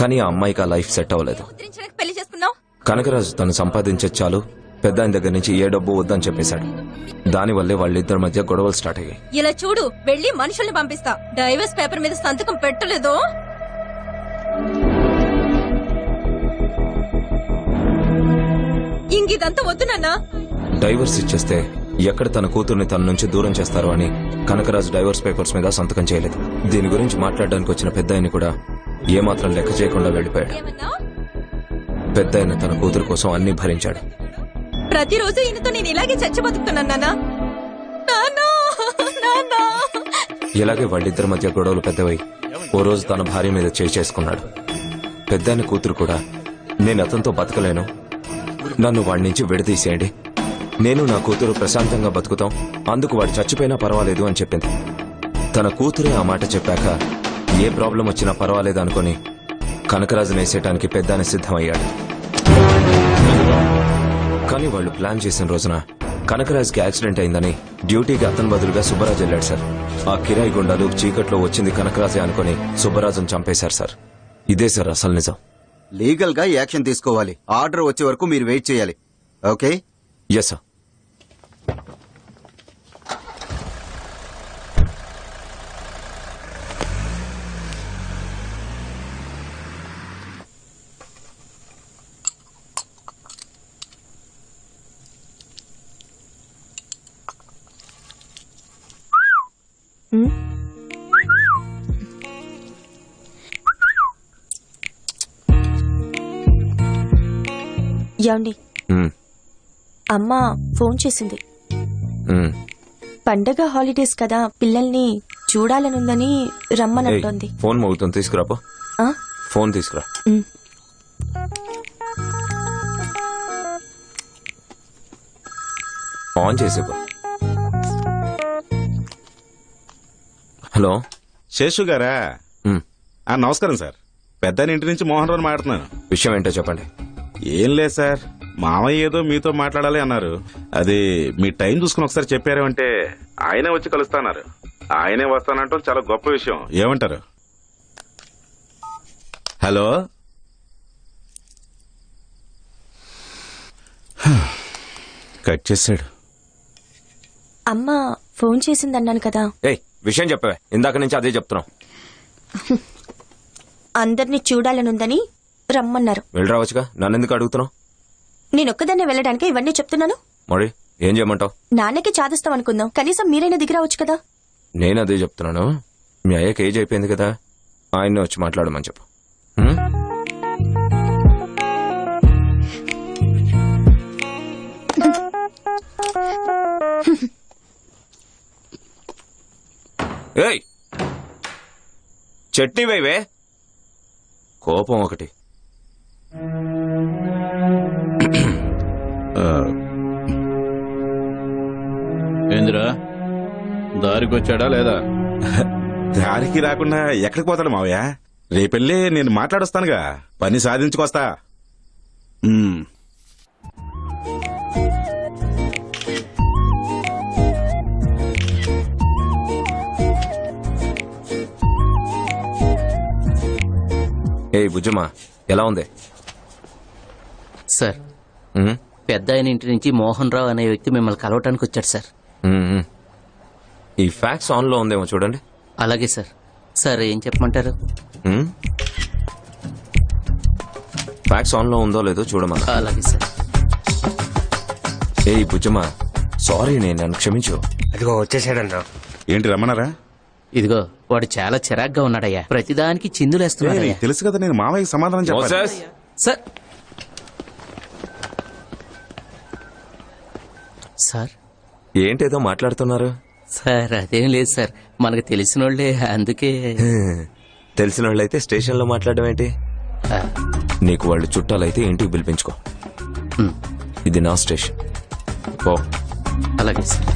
కానీ ఆ అమ్మాయికి ఆ లైఫ్ సెట్ అవ్వలేదు. పెళ్లి చేసుకున్నావు. కనకరాజు తను సంపాదించే చాలు పెద్ద ఆయన దగ్గర నుంచి ఏ డబ్బు వద్దని చెప్పేశాడు. దానివల్లే వాళ్ళిద్దరి మధ్య గొడవలు స్టార్ట్ అయ్యాయి. ఇలా చూడు, వెళ్లి మనుషుల్ని పంపిస్తా. డైవర్స్ పేపర్ మీద సంతకం పెట్టలేదు. ఇంకిదంతా వద్దు నాన్నా. డైవర్స్ ఇచ్చేస్తే ఎక్కడ తన కూతుర్ని తన నుంచి దూరం చేస్తారు అని కనకరాజు డైవర్స్ పేపర్స్ మీద సంతకం చేయలేదు. దీని గురించి మాట్లాడడానికి వచ్చిన పెద్ద ఆయన కూడా ఏమాత్రం లెక్క చేయకుండా వెళ్లిపోయాడు. పెద్ద ఆయన తన కూతురు కోసం అన్ని భరించాడు. ప్రతిరోజు ఈయనతో నేను ఇలాగే చచ్చి బతుకుతున్నాను నాన్నా. ఇలాగే వాళ్ళిద్దరి మధ్య గొడవలు పెద్దవై ఓ రోజు తన భార్య మీద చేసుకున్నాడు. పెద్ద ఆయన కూతురు కూడా నేను అతనితో బతకలేను, నన్ను వాడి నుంచి విడదీసేయండి, నేను నా కూతురు ప్రశాంతంగా బతుకుతాం, అందుకు వాడు చచ్చిపోయినా పర్వాలేదు అని చెప్పింది. తన కూతురే ఆ మాట చెప్పాక ఏ ప్రాబ్లం వచ్చినా పర్వాలేదు అనుకుని కనకరాజు నేసేయటానికి పెద్దాన్ని సిద్ధమయ్యాడు. కానీ వాళ్ళు ప్లాన్ చేసిన రోజున కనకరాజుకి యాక్సిడెంట్ అయిందని డ్యూటీకి అతని బదులుగా సుబ్బరాజు వెళ్ళాడు సార్. ఆ కిరాయి గుండాలు చీకట్లో వచ్చింది కనకరాజే అనుకుని సుబ్బరాజును చంపేశారు సార్. ఇదే సార్ అసలు నిజం. లీగల్ గా యాక్షన్ తీసుకోవాలి. ఆర్డర్ వచ్చే వరకు మీరు వెయిట్ చేయాలి. ఓకే? Yes sir. యాండి, అమ్మ ఫోన్ చేసింది. పండగ హాలిడేస్ కదా, పిల్లల్ని చూడాలనుందని రమ్మనంటోంది. ఫోన్ మోగుతుంది, తీసుకురాపో. ఫోన్ తీసుకురా. ఆన్ చేసేపో. హలో, శేషు గారా? నమస్కారం సార్. పెద్ద ఇంటి నుంచి మోహన్ రావు మాట్లాడుతున్నాను. విషయం ఏంటో చెప్పండి. ఏం లేదు సార్, మామయ్య ఏదో మీతో మాట్లాడాలి అన్నారు. అది మీ టైం చూసుకుని ఒకసారి చెప్పారు అంటే ఆయనే వచ్చి కలుస్తాన్నారు. ఆయనే వస్తానంటాం చాలా గొప్ప విషయం. ఏమంటారు? హలో, కట్ చేశాడు. అమ్మ ఫోన్ చేసిందన్నాను కదా. ఏయ్, విషయం చెప్పవే, ఇందాక నుంచి అదే చెప్తున్నాం. అందరినీ చూడాలనుందని రమ్మన్నారు. వెళ్ళరావచ్చుగా, నన్నెందుకు అడుగుతున్నావు? నేనొక్కదాన్నే వెళ్ళడానికి ఇవన్నీ చెప్తున్నాను. మరి ఏం చేయమంటావు? నాన్నకి చాదిస్తాం అనుకుందాం, కనీసం మీరైనా దిగిరావచ్చు కదా. నేను అదే చెప్తున్నాను. మీ అయ్యకి ఏజ్ అయిపోయింది కదా, ఆయన్ని వచ్చి మాట్లాడమని చెప్పు. ఏయ్, చట్నీ వేవే. కోపం ఒకటి. దారికి వచ్చాడా లేదా? దారికి రాకుండా ఎక్కడికి పోతాడు మావయ్య? రేపెళ్ళి నేను మాట్లాడొస్తానుగా, పని సాధించుకొస్తా. ఏ బుజ్జమ్మా, ఎలా ఉంది? సార్, పెద్ద ఆయన ఇంటి నుంచి మోహన్ రావు అనే వ్యక్తి మిమ్మల్ని కలవటానికి వచ్చాడు సార్. ఈ ఫ్యాక్స్ ఆన్ లో ఉందేమో చూడండి. అలాగే సార్. సార్ ఏం చెప్పమంటారు? ఫ్యాక్స్ ఆన్ లో ఉందో లేదో చూడమన్నా. అలాగే సార్. ఏ బుజ్జమ్మా, సారీ, నేను నన్ను క్షమించు. అదిగో వచ్చేసాడన్నా. ఏంటి రమ్మన్నారా? ఇదిగో వాడు చాలా చిరాగ్గా ఉన్నాడయ్యా, ప్రతిదానికి చిందులేస్తున్నాడయ్యా. తెలుసు కదా, నేను మామయ్యకి సమాధానం చెప్పాలి. Moses, sir. సార్ ఏంటేదో మాట్లాడుతున్నారు? సార్ అదేం లేదు సార్, మనకు తెలిసిన వాళ్ళే, అందుకే. తెలిసిన వాళ్ళైతే స్టేషన్ లో మాట్లాడడం ఏంటి? నీకు వాళ్ళు చుట్టాలైతే ఇంటికి పిలిపించుకో. ఇది నా స్టేషన్. ఓ అలాగే సార్.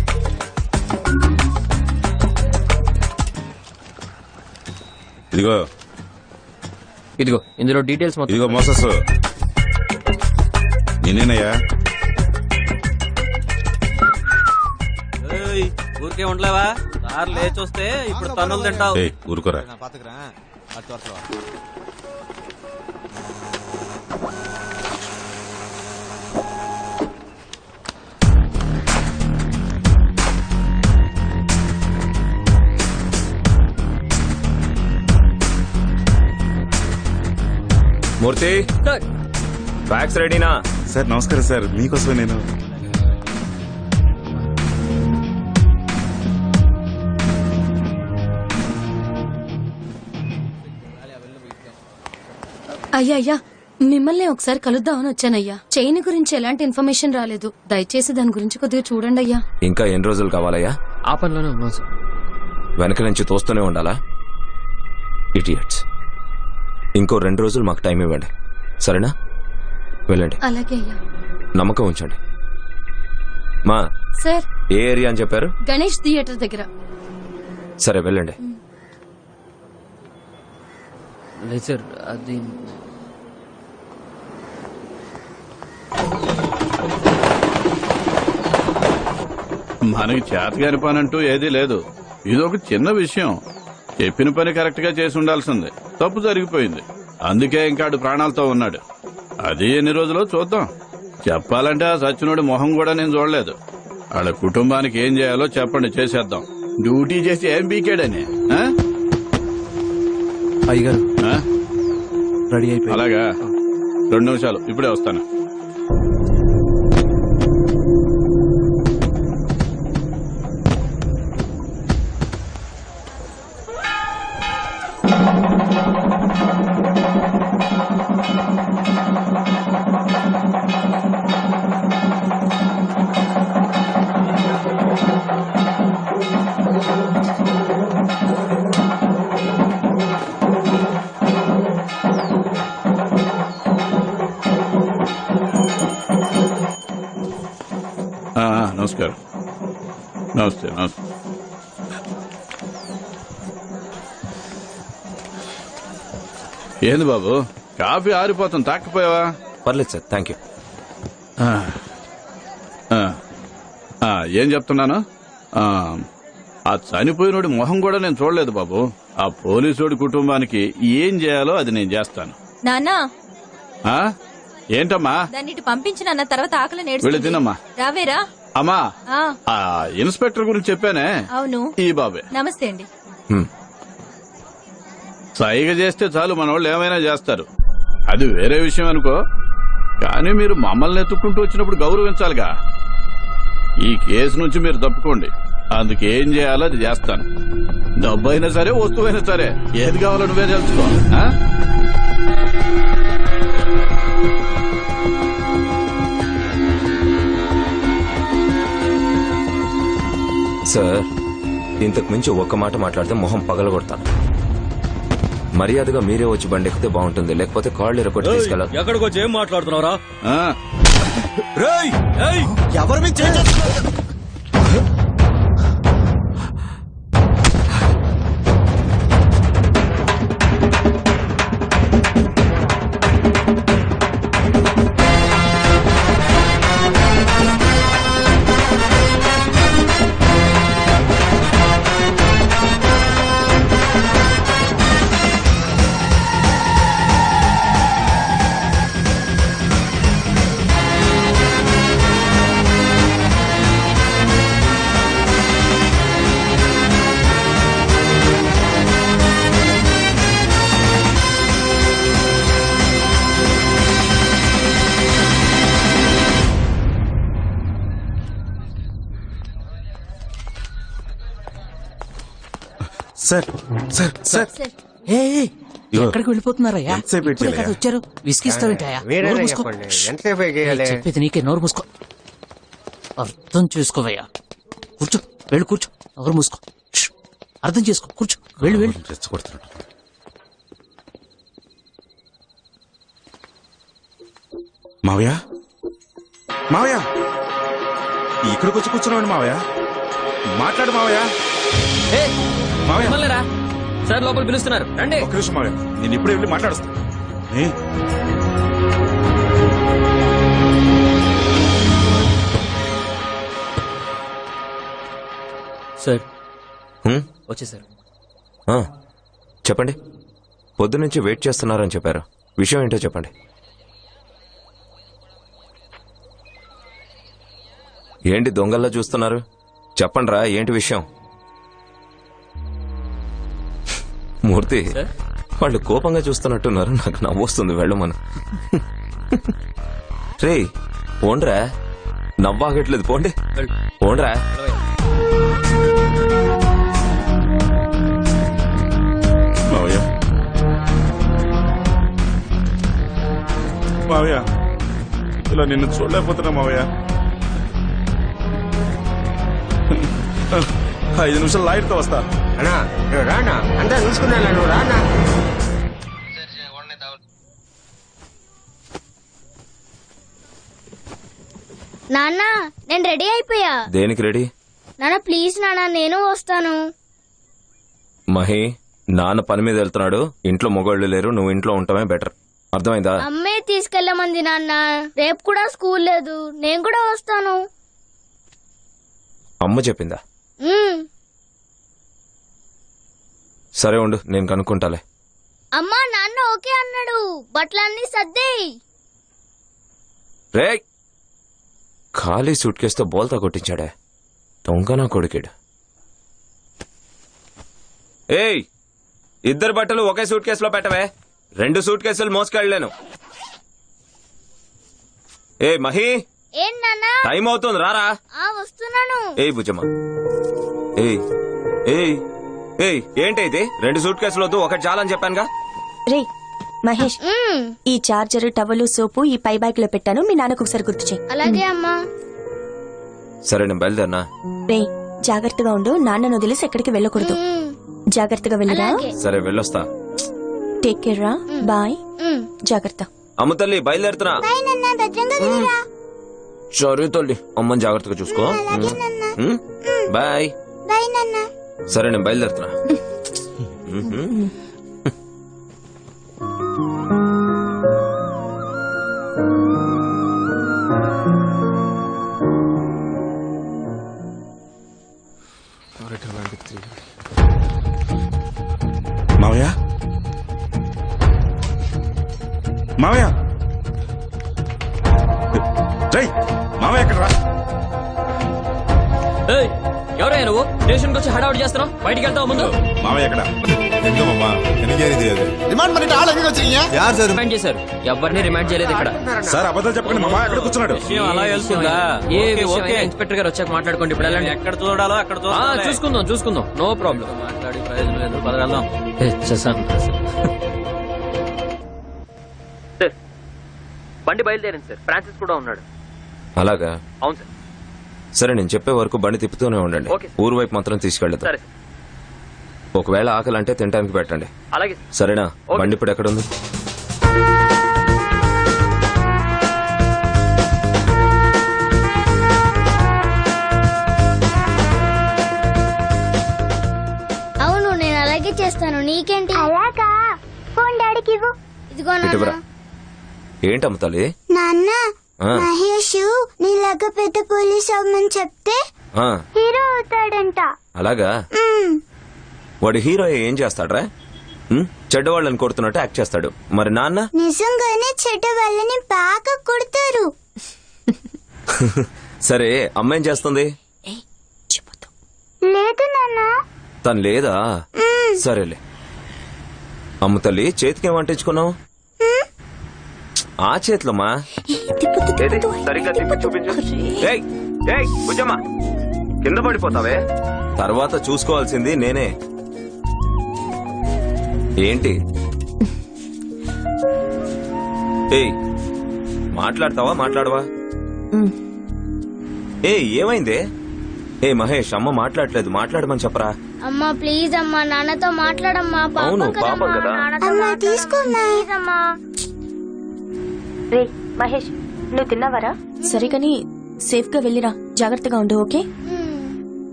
ఇదిగో ఇదిగో ఇందులో డీటెయిల్స్ మొత్తం. ఇదిగో మోసస్, నేనేనయ్యా. ఊరికే ఉండలేవా? సార్ లేచొస్తే ఇప్పుడు తన్నులు తింటావు. ఏయ్, ఊరుకోరా. మూర్తి, ఫ్యాక్స్ రెడీనా? సార్ నమస్కారం సార్, మీకోసమే నేను. అయ్యా అయ్యా, మిమ్మల్ని ఒకసారి కలుద్దామని వచ్చానయ్యా. చైన్ గురించి ఎలాంటి ఇన్ఫర్మేషన్ రాలేదు, దయచేసి దాని గురించి కొద్దిగా చూడండి అయ్యా. ఇంకా ఎన్ని రోజులు కావాలయ్యా? ఆ పనిలోనే ఉన్నాం సార్. వెనక నుంచి తోస్తూనే ఉండాలా? ఇడియట్స్. ఇంకో 2 రోజులు మాకు టైం ఇవ్వండి, సరేనా? వెళ్ళండి. అలాగే అయ్యా. నమ్మకం ఉంచండి. మా సార్, ఏ ఏరియా అని చెప్పారు? గణేష్ థియేటర్ దగ్గర. సరే వెళ్ళండి. లేదు సార్, అది మనకి చేతగాని పని అంటూ ఏదీ లేదు. ఇదొక చిన్న విషయం. చెప్పిన పని కరెక్ట్ గా చేసి ఉండాల్సింది, తప్పు జరిగిపోయింది. అందుకే ఇంకాడు ప్రాణాలతో ఉన్నాడు. అది ఎన్ని రోజులో చూద్దాం. చెప్పాలంటే ఆ సచ్చినోడి మొహం కూడా నేను చూడలేదు. వాళ్ళ కుటుంబానికి ఏం చేయాలో చెప్పండి, చేసేద్దాం. డ్యూటీ చేసి ఏం బీకాడని. అయ్యగారు రెడీ అయిపోయి. అలాగా, 2 నిమిషాలు, ఇప్పుడే వస్తాను. నమస్కారం. నమస్తే. నమస్తే. ఏంది బాబు, కాఫీ ఆరిపోతుంది, తాకపోయావా? పర్లేదు సార్, థ్యాంక్ యూ. ఏం చెప్తున్నాను, ఆ చనిపోయినోడి మొహం కూడా నేను చూడలేదు బాబు. ఆ పోలీసుడి కుటుంబానికి ఏం చేయాలో అది నేను చేస్తాను. నాన్నా, ఏంటమ్మా? దాన్ని ఇటు పంపించిన తర్వాత ఆకలి వెళ్ళి నేడుస్తుంది. తినమ్మా. రావేరా? అమ్మా, ఆ, ఆ ఇన్స్పెక్టర్ గురించి చెప్పానే, అవును. ఈ బాబే. నమస్తే అండి. సైగ చేస్తే చాలు మనోళ్ళు ఏమైనా చేస్తారు. అది వేరే విషయం అనుకో, కానీ మీరు మమ్మల్ని ఎత్తుక్కుంటూ వచ్చినప్పుడు గౌరవించాలిగా. ఈ కేసు నుంచి మీరు తప్పుకోండి, అందుకేం చేయాలో అది చేస్తాను. డబ్బు అయినా సరే, వస్తువైనా సరే, ఏది కావాలో నువ్వే తెలుసుకో. సార్, ఇంతకు మించి ఒక్క మాట మాట్లాడితే మొహం పగలగొడతాను. మర్యాదగా మీరే వచ్చి బండి ఎక్కితే బాగుంటుంది, లేకపోతే కాళ్ళు ఎరగొట్టి తీసుకెళ్ళాలి. ఎక్కడికి వచ్చి ఏం మాట్లాడుతున్నారా? ఎవరు సార్ సార్ సార్ ఏ ఎక్కడికి వెళ్ళిపోతున్నారయ్యా? ఎంతసేపు వెయిట్ ఇప్పుడే చేయాలి? కదా వచ్చారు, విసిగిస్తావేంటయ్యా? మీరే నోరు మూసుకో. చెప్పండి ఎంతసేపు చేయాలి? చెప్పేది నీకే, నోరు మూసుకో. అర్థం చేసుకోవయ్యా. కూర్చో, వెళ్ళి కూర్చో. నోరు మూసుకో. ష్. అర్థం చేసుకో, కూర్చో. వెళ్ళు వెళ్ళు. రెచ్చగొడుతున్నాడు. మావయ్య మావయ్య ఇక్కడికి వచ్చి కూర్చున్నాడు మావయ్య. మాట్లాడు మావయ్య. మావయ్య సార్ లోపల పిలుస్తున్నారు రండి. ఒక్క నిమిషం మావయ్య, నేను ఇప్పుడే వెళ్ళి మాట్లాడుస్తా. ఏ? సార్ హ్మ్? వచ్చేసారు. ఆ, చెప్పండి. పొద్దునుంచి వెయిట్ చేస్తున్నారని చెప్పారు. విషయం ఏంటో చెప్పండి. ఏంటి దొంగల్లా చూస్తున్నారు? చెప్పండ్రా, ఏంటి విషయం? మూర్తి, వాళ్ళు కోపంగా చూస్తున్నట్టున్నారు. నాకు నవ్వొస్తుంది. వెళ్ళమను. రే పోండ్రా, నవ్వాగట్లేదు. పోండి పోండ్రా. మావయ్య మావయ్య ఇలా నిన్ను చూడలేకపోతున్నా మావయ్య. 5 నిమిషాలు లాయర్తో వస్తా. అన్నా నువ్వు రానా, అంతా చూసుకున్నా నువ్వు రానా. నాన్న నేను రెడీ అయిపోయా. దేనికి రెడీ? నాన్న ప్లీజ్ నాన్న, నేను వస్తాను. మహి, నాన్న పని మీద వెళ్తున్నాడు. ఇంట్లో మొగోళ్ళు లేరు. నువ్వు ఇంట్లో ఉండటమే బెటర్. అర్థమైందా? అమ్మే తీసుకెళ్ళమంది నాన్న. రేపు కూడా స్కూల్ లేదు, నేను కూడా వస్తాను. అమ్మ చెప్పిందా? ఉమ్. సరే ఉండు, నేను కనుక్కుంటాలే. అమ్మా నాన్న ఓకే అన్నాడు. బట్టలన్నీ సర్దేయ్. రే, ఖాళీ సూట్ కేసుతో బోల్తా కొట్టించాడే. దొంగనా కొడుకేడు. ఏయ్, ఇద్దరు బట్టలు ఒకే సూట్ కేసులో పెట్టవే. 2 సూట్ కేసులు మోసుకెళ్ళలేను. ఏ మహి, ఏం నాన్న? టైం అవుతుంది, రారా. వస్తున్నాను. ఏయ్ భుజమ్మ, ఏయ్ ఏయ్ ఏయ్, ఏంటి ఇది? 2 సూట్ కేసులు వద్దు, ఒకటి చాలని చెప్పానుగా. రే మహేష్, ఈ చార్జర్, టవలు, సోపు ఈ పై బ్యాగ్ లో పెట్టాను. మీ నాన్నకు ఒకసారి గుర్తు చేయి. అలాగే అమ్మా. సరే నేను బయలుదేరినా. రే జాగ్రత్తగా ఉండు. నాన్నను వదిలేసి ఎక్కడికి వెళ్ళకూడదు. జాగ్రత్తగా వెళ్ళరా. సరే వెళ్ళొస్తా. టేక్ కేర్ రా. బాయ్. జాగ్రత్త. అమ్మ తల్లి బయలుదేరుతున్నా. సరే తల్లి, అమ్మని జాగ్రత్తగా చూసుకో. బాయ్. సరే నేను బయలుదేరుతున్నా. మావయ్య మావయ్య రై మావయ్య ఎక్కడ రా. ఎవరయ్యా నువ్వు? స్టేషన్కి వచ్చి హడావుడి చేస్తున్నావు. బయటికి వెళ్తావు ముందు. మావయ్య ఎక్కడ? రిమాండ్ చేశారు. ఎవరిని రిమాండ్ చేయలేదు ఇక్కడ. సార్ అబద్ధాలు చెప్పండి. మామ ఎక్కడ కూర్చున్నాడు? అలా వెళ్తుందా? ఇన్స్పెక్టర్ గారు వచ్చాక మాట్లాడుకోండి. ఇప్పుడు వెళ్ళండి. ఎక్కడ చూడాలో అక్కడ చూసుకుందాం. No problem. మాట్లాడి ప్రయోజనం లేదు. పదగలదాం. బండి బయలుదేరింది సార్. ఫ్రాన్సిస్ కూడా ఉన్నాడు. అలాగా? అవును సార్. సరే నేను చెప్పే వరకు బండి తిప్పుతూనే ఉండండి. ఓకే. ఊరు వైపు మాత్రం తీసుకెళ్తా. సరే. ఒకవేళ ఆకలి అంటే తినడానికి పెట్టండి. అలాగే. సరేనా? బండి ఇప్పుడు ఎక్కడుంది? అవును, నేను అలాగే చేస్తాను. నీకేంటి? అలాగా. ఫోన్ డాడీకి ఇవ్వు. ఇదిగో ఇటువరా. ఏంటమ్మ తల్లి? నాన్న, మహేష్ నీలాగా పెద్ద పోలీస్ అవ్వమని చెప్తే హీరో అవుతాడంట. అలాగా? వాడు హీరో ఏం చేస్తాడ్రా? చెడ్డవాళ్ళని కొడుతున్నట్టు యాక్ట్ చేస్తాడు. మరి నాన్న? నిజంగానే చెడ్డ వాళ్ళని బాగా కొడతారు. సరే అమ్మ ఏం చేస్తుంది? లేదు నాన్న. తను లేదా? సరేలే. అమ్మ తల్లి, చేతికి ఏమంటించుకున్నావు? ఆ చేతిలోమా. సరిగ్గా తిప్పి చూపించు. కింద పడిపోతావే. తర్వాత చూసుకోవాల్సింది నేనే. ఏంటి? ఏయ్, మాట్లాడతావా మాట్లాడవా? ఏమైందే? ఏ మహేష్, అమ్మ మాట్లాడలేదు, మాట్లాడమని చెప్పరా. అమ్మా ప్లీజ్ అమ్మా, నాన్నతో మాట్లాడమ్మా. అవును, పాపం కదా. తీసుకున్నా. రే మహేష్, నువ్వు తిన్నావరా? సరే కానీ సేఫ్ గా వెళ్ళిరా, జాగ్రత్తగా ఉండు. ఓకే,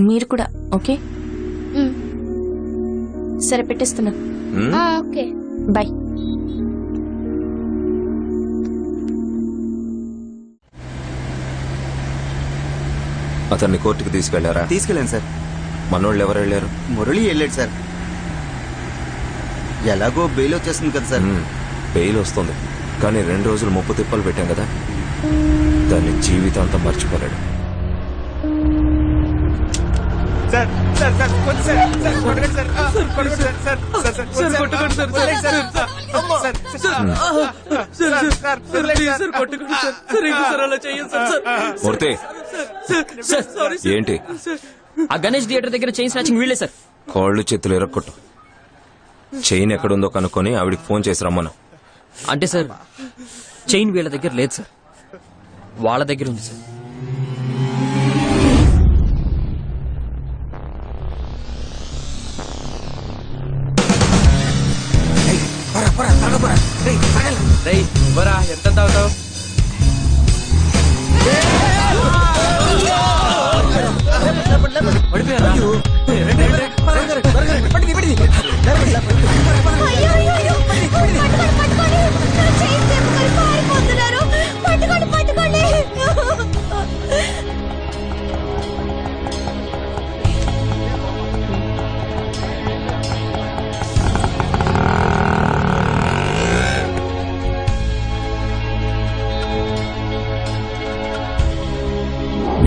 మీరు కూడా. ఓకే, సరే పెట్టేస్తున్నా. Okay bye. అతన్ని కోర్టుకు తీసుకెళ్లారా? తీసుకెళ్ళాను సార్. మనోళ్ళు ఎవరు వెళ్ళారు? మురళి వెళ్ళాడు సార్. ఎలాగో బెయిల్ వచ్చేస్తుంది కదా సార్. బెయిల్ వస్తుంది, కానీ 2 రోజులు ముప్పు తిప్పలు పెట్టాం కదా, దాన్ని జీవితాంతం మర్చిపోలేడు. సార్ సార్ సార్ కొట్టు సార్ సార్ కొట్టండి సార్ కొట్టండి సార్ సార్ సార్ సార్ కొట్టండి సార్ సార్ సార్ మూర్తి, ఏంటి? ఆ గణేష్ థియేటర్ దగ్గర చైన్ స్నాచింగ్ వీళ్ళే సార్. కాళ్ళు చేతులు ఎరక్కొట్టు. చైన్ ఎక్కడుందో కనుక్కొని ఆవిడికి ఫోన్ చేసి రమ్మను. అంటే సార్, చైన్ వీళ్ళ దగ్గర లేదు సార్, వాళ్ళ దగ్గర ఉంది సార్. ఎంత తాగుతావు?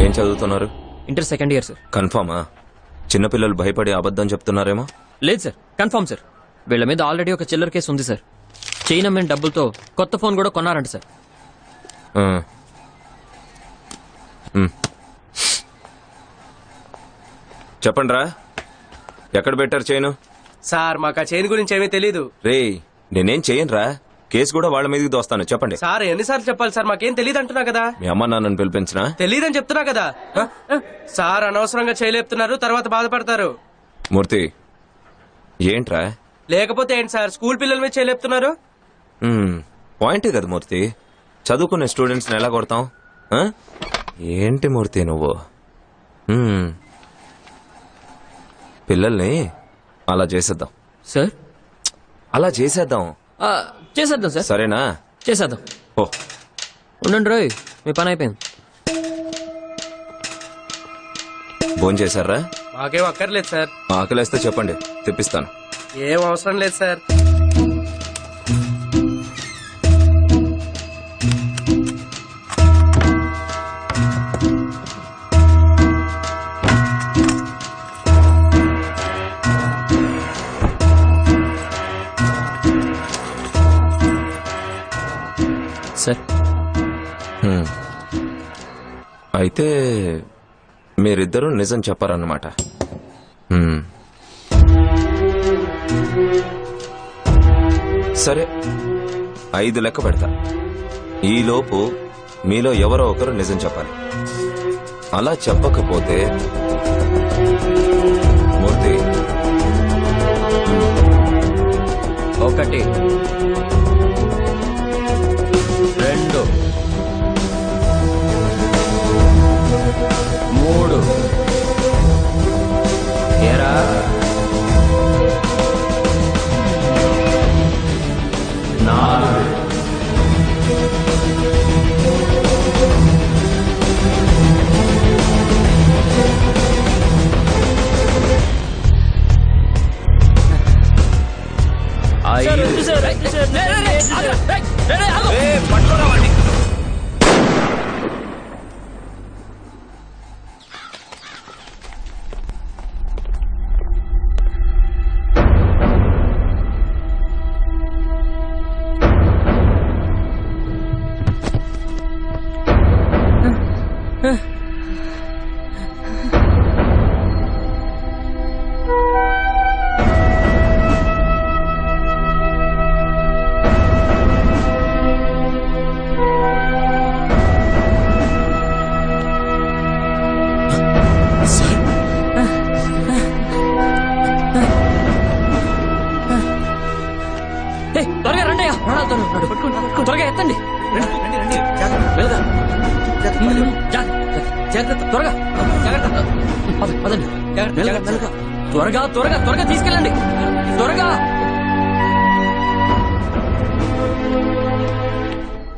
ఏం చదువుతున్నారు? Inter second year sir. కన్ఫర్మా? చిన్నపిల్లలు భయపడి అబద్ధం చెప్తున్నారేమో. లేదు సార్, కన్ఫర్మ్ సార్. వీళ్ళ మీద ఆల్రెడీ ఒక చిల్లర కేసు ఉంది సార్. చైన్ అమ్మిన డబ్బులతో కొత్త ఫోన్ కూడా కొన్నారంట సార్. చెప్పండి రా, ఎక్కడ పెట్టారు చైను? సార్ మాకు ఆ చైన్ గురించి ఏమీ తెలీదు. రే, నేనేం చేయను రా, కేసు కూడా వాళ్ళ మీదకి దోస్తాను. చెప్పండి సార్. ఎన్నిసార్లు చెప్పాలి సార్, మాకేం తెలియదు అంటున్నా కదా. మీ అమ్మ నాన్నని పిలిపించినా? తెలీదని చెప్తున్నా కదా సార్. అనవసరంగా చేయలేపుతున్నారు, తర్వాత బాధపడతారు. మూర్తి, ఏంట్రా? లేకపోతే ఏంటి సార్, స్కూల్ పిల్లల మీద చేయలేపుతున్నారు. పాయింటే కదా మూర్తి, చదువుకునే స్టూడెంట్స్ ని ఎలా కొడతాం? ఏంటి మూర్తి నువ్వు? పిల్లల్ని అలా చేసేద్దాం సార్. అలా చేసేద్దాం. చేసేద్దాం సార్. సరేనా? చేసేద్దాం. ఓ ఉండండి రోయ్, మీ పని అయిపోయింది. భోజనం చేశారా? మాకేం అక్కర్లేదు సార్. ఆకలేస్తే చెప్పండి, తెప్పిస్తాను. ఏం అవసరం లేదు సార్. సార్, అయితే మీరిద్దరూ నిజం చెప్పారన్నమాట. సరే, 5 లెక్క పెడతా. ఈలోపు మీలో ఎవరో ఒకరు నిజం చెప్పాలి. అలా చెప్పకపోతే మూర్తి 1 2 3 ఏరా 4 5 జాగ్రత్త త్వరగా జాగ్రత్త పదండి త్వరగా త్వరగా త్వరగా తీసుకెళ్ళండి త్వరగా.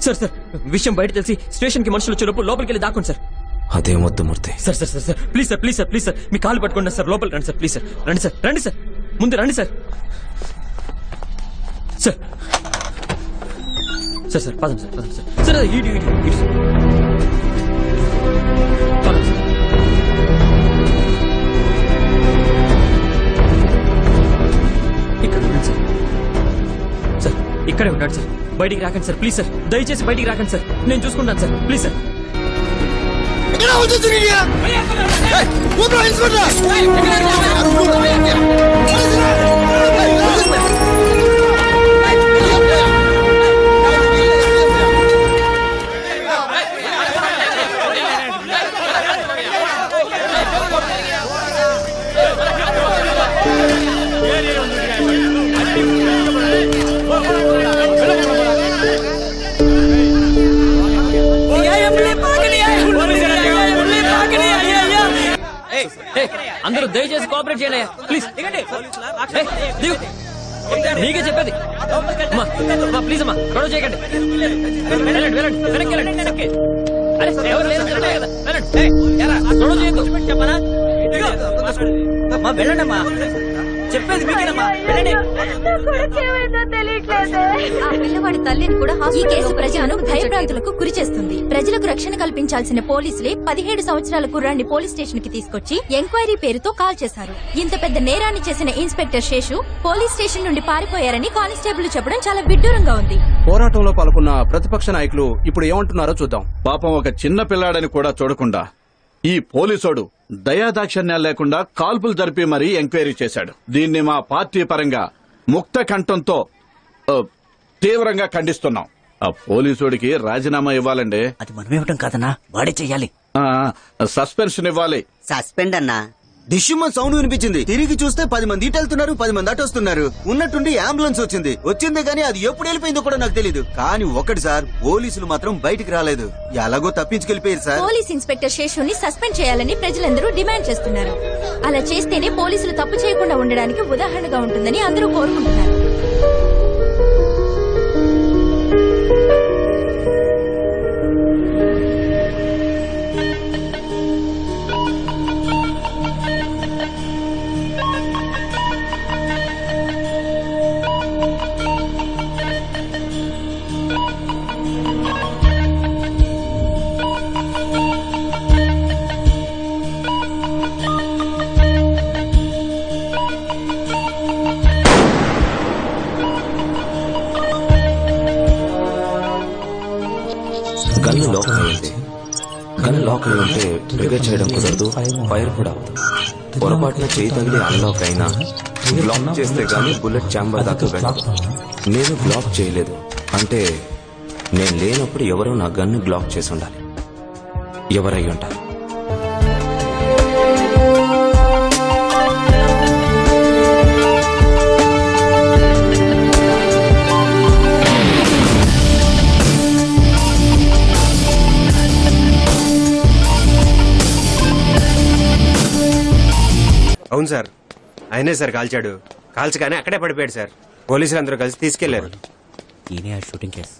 సార్ సార్ విషయం బయట తెలిసి స్టేషన్ కి మనుషులు వచ్చేటప్పుడు లోపలికి వెళ్ళి దాక్కోండి సార్. అదే మొత్తం Murthy. Sir sir sir sir please sir please sir please sir మీ కాలు పట్టుకోండి సార్ లోపలికి రండి సార్ ప్లీజ్ సార్ రండి సార్ రండి సార్ ముందు రండి సార్ సార్ సార్ సార్ పదండి సార్ పదండి సార్ సార్ ఇటు ఇటు ఇటు సార్ పదండి సార్. ఇక్కడ ఉండండి సార్ సార్ ఇక్కడే ఉన్నాడు సార్ బయటికి రాకండి సార్ ప్లీజ్ సార్ దయచేసి బయటికి రాకండి సార్ నేను చూసుకుంటాను సార్ ప్లీజ్ సార్. అందరూ దయచేసి కోఆపరేట్ చేయండి ప్లీజ్. నీకే చెప్పేది ప్లీజ్ అమ్మా గొడవ చేయకండి. వెళ్ళండి వెళ్ళండి వెనక్కి వెళ్ళండి. అరే ఎవరు లేదు కదా గొడవ చేయొద్దు చెప్పనా. వెళ్ళండి అమ్మా చెప్పేది మీకేనమ్మా వెళ్ళండి. ఆ పిల్లవాడి తల్లిని కూడా ఈ కేసు ప్రజలను భయభ్రాంతులకు గురి చేస్తుంది. ప్రజలకు రక్షణ కల్పించాల్సిన పోలీసులే 17 సంవత్సరాల కుర్రాన్ని పోలీస్ స్టేషన్ కి తీసుకొచ్చి ఎంక్వైరీ పేరుతో కాల్ చేశారు. ఇంత పెద్ద నేరాన్ని చేసిన ఇన్స్పెక్టర్ శేషు పోలీస్ స్టేషన్ నుండి పారిపోయారని కానిస్టేబుల్ చెప్పడం చాలా విడ్డూరంగా ఉంది. పోరాటంలో పాల్గొన్న ప్రతిపక్ష నాయకులు ఇప్పుడు ఏమంటున్నారో చూద్దాం. పాపం ఒక చిన్న పిల్లాడని కూడా చూడకుండా ఈ పోలీసోడు దయాదాక్షిణ్యాలు లేకుండా కాల్పులు జరిపి మరీ ఎంక్వైరీ చేశాడు. దీన్ని మా పార్టీ పరంగా ముక్త కంఠంతో తీవ్రంగా ఖండిస్తున్నాం. ఆ పోలీసుడికి రాజీనామా ఇవ్వాలండి. అది మనం ఇవ్వటం కాదన్నా వాడే చెయ్యాలి. సస్పెన్షన్ ఇవ్వాలి. సస్పెండ్ అన్నా డిష్యుమన్ సౌండ్ వినిపించింది. తిరిగి చూస్తే 10 మంది ఇటు వెళ్తున్నారు, 10 మంది అటు వస్తున్నారు. ఉన్నట్టుండి అంబులెన్స్ వచ్చింది కానీ అది ఎప్పుడు వెళ్ళిపోయిందో కూడా నాకు తెలియదు. కానీ ఒకటి సార్ పోలీసులు మాత్రం బయటికి రాలేదు. ఎలాగో తప్పించుకెళ్లిపోయారు సార్. పోలీస్ ఇన్స్పెక్టర్ శేషుని సస్పెండ్ చేయాలని ప్రజలందరూ డిమాండ్ చేస్తున్నారు. అలా చేస్తేనే పోలీసులు తప్పు చేయకుండా ఉండడానికి ఉదాహరణగా ఉంటుందని అందరూ కోరుకుంటున్నారు. గన్ లాక్ అయి ఉంటే ట్రిగర్ చేయడం కుదరదు, ఫైర్ కూడా అవ్వదు. పొరపాటున చేయి తగిలి అన్లాక్ అయినా బ్లాక్ చేస్తే గానీ బుల్లెట్ ఛాంబర్ దాకా వెళ్ళదు. నేను బ్లాక్ చేయలేదు అంటే నేను లేనప్పుడు ఎవరో నా గన్ను బ్లాక్ చేసి ఉండాలి. ఎవరై ఉంటారు? అవును సార్ ఆయనే సార్ కాల్చాడు. కాల్చగానే అక్కడే పడిపోయాడు సార్. పోలీసులు అందరూ కలిసి తీసుకెళ్లారు. Shooting case.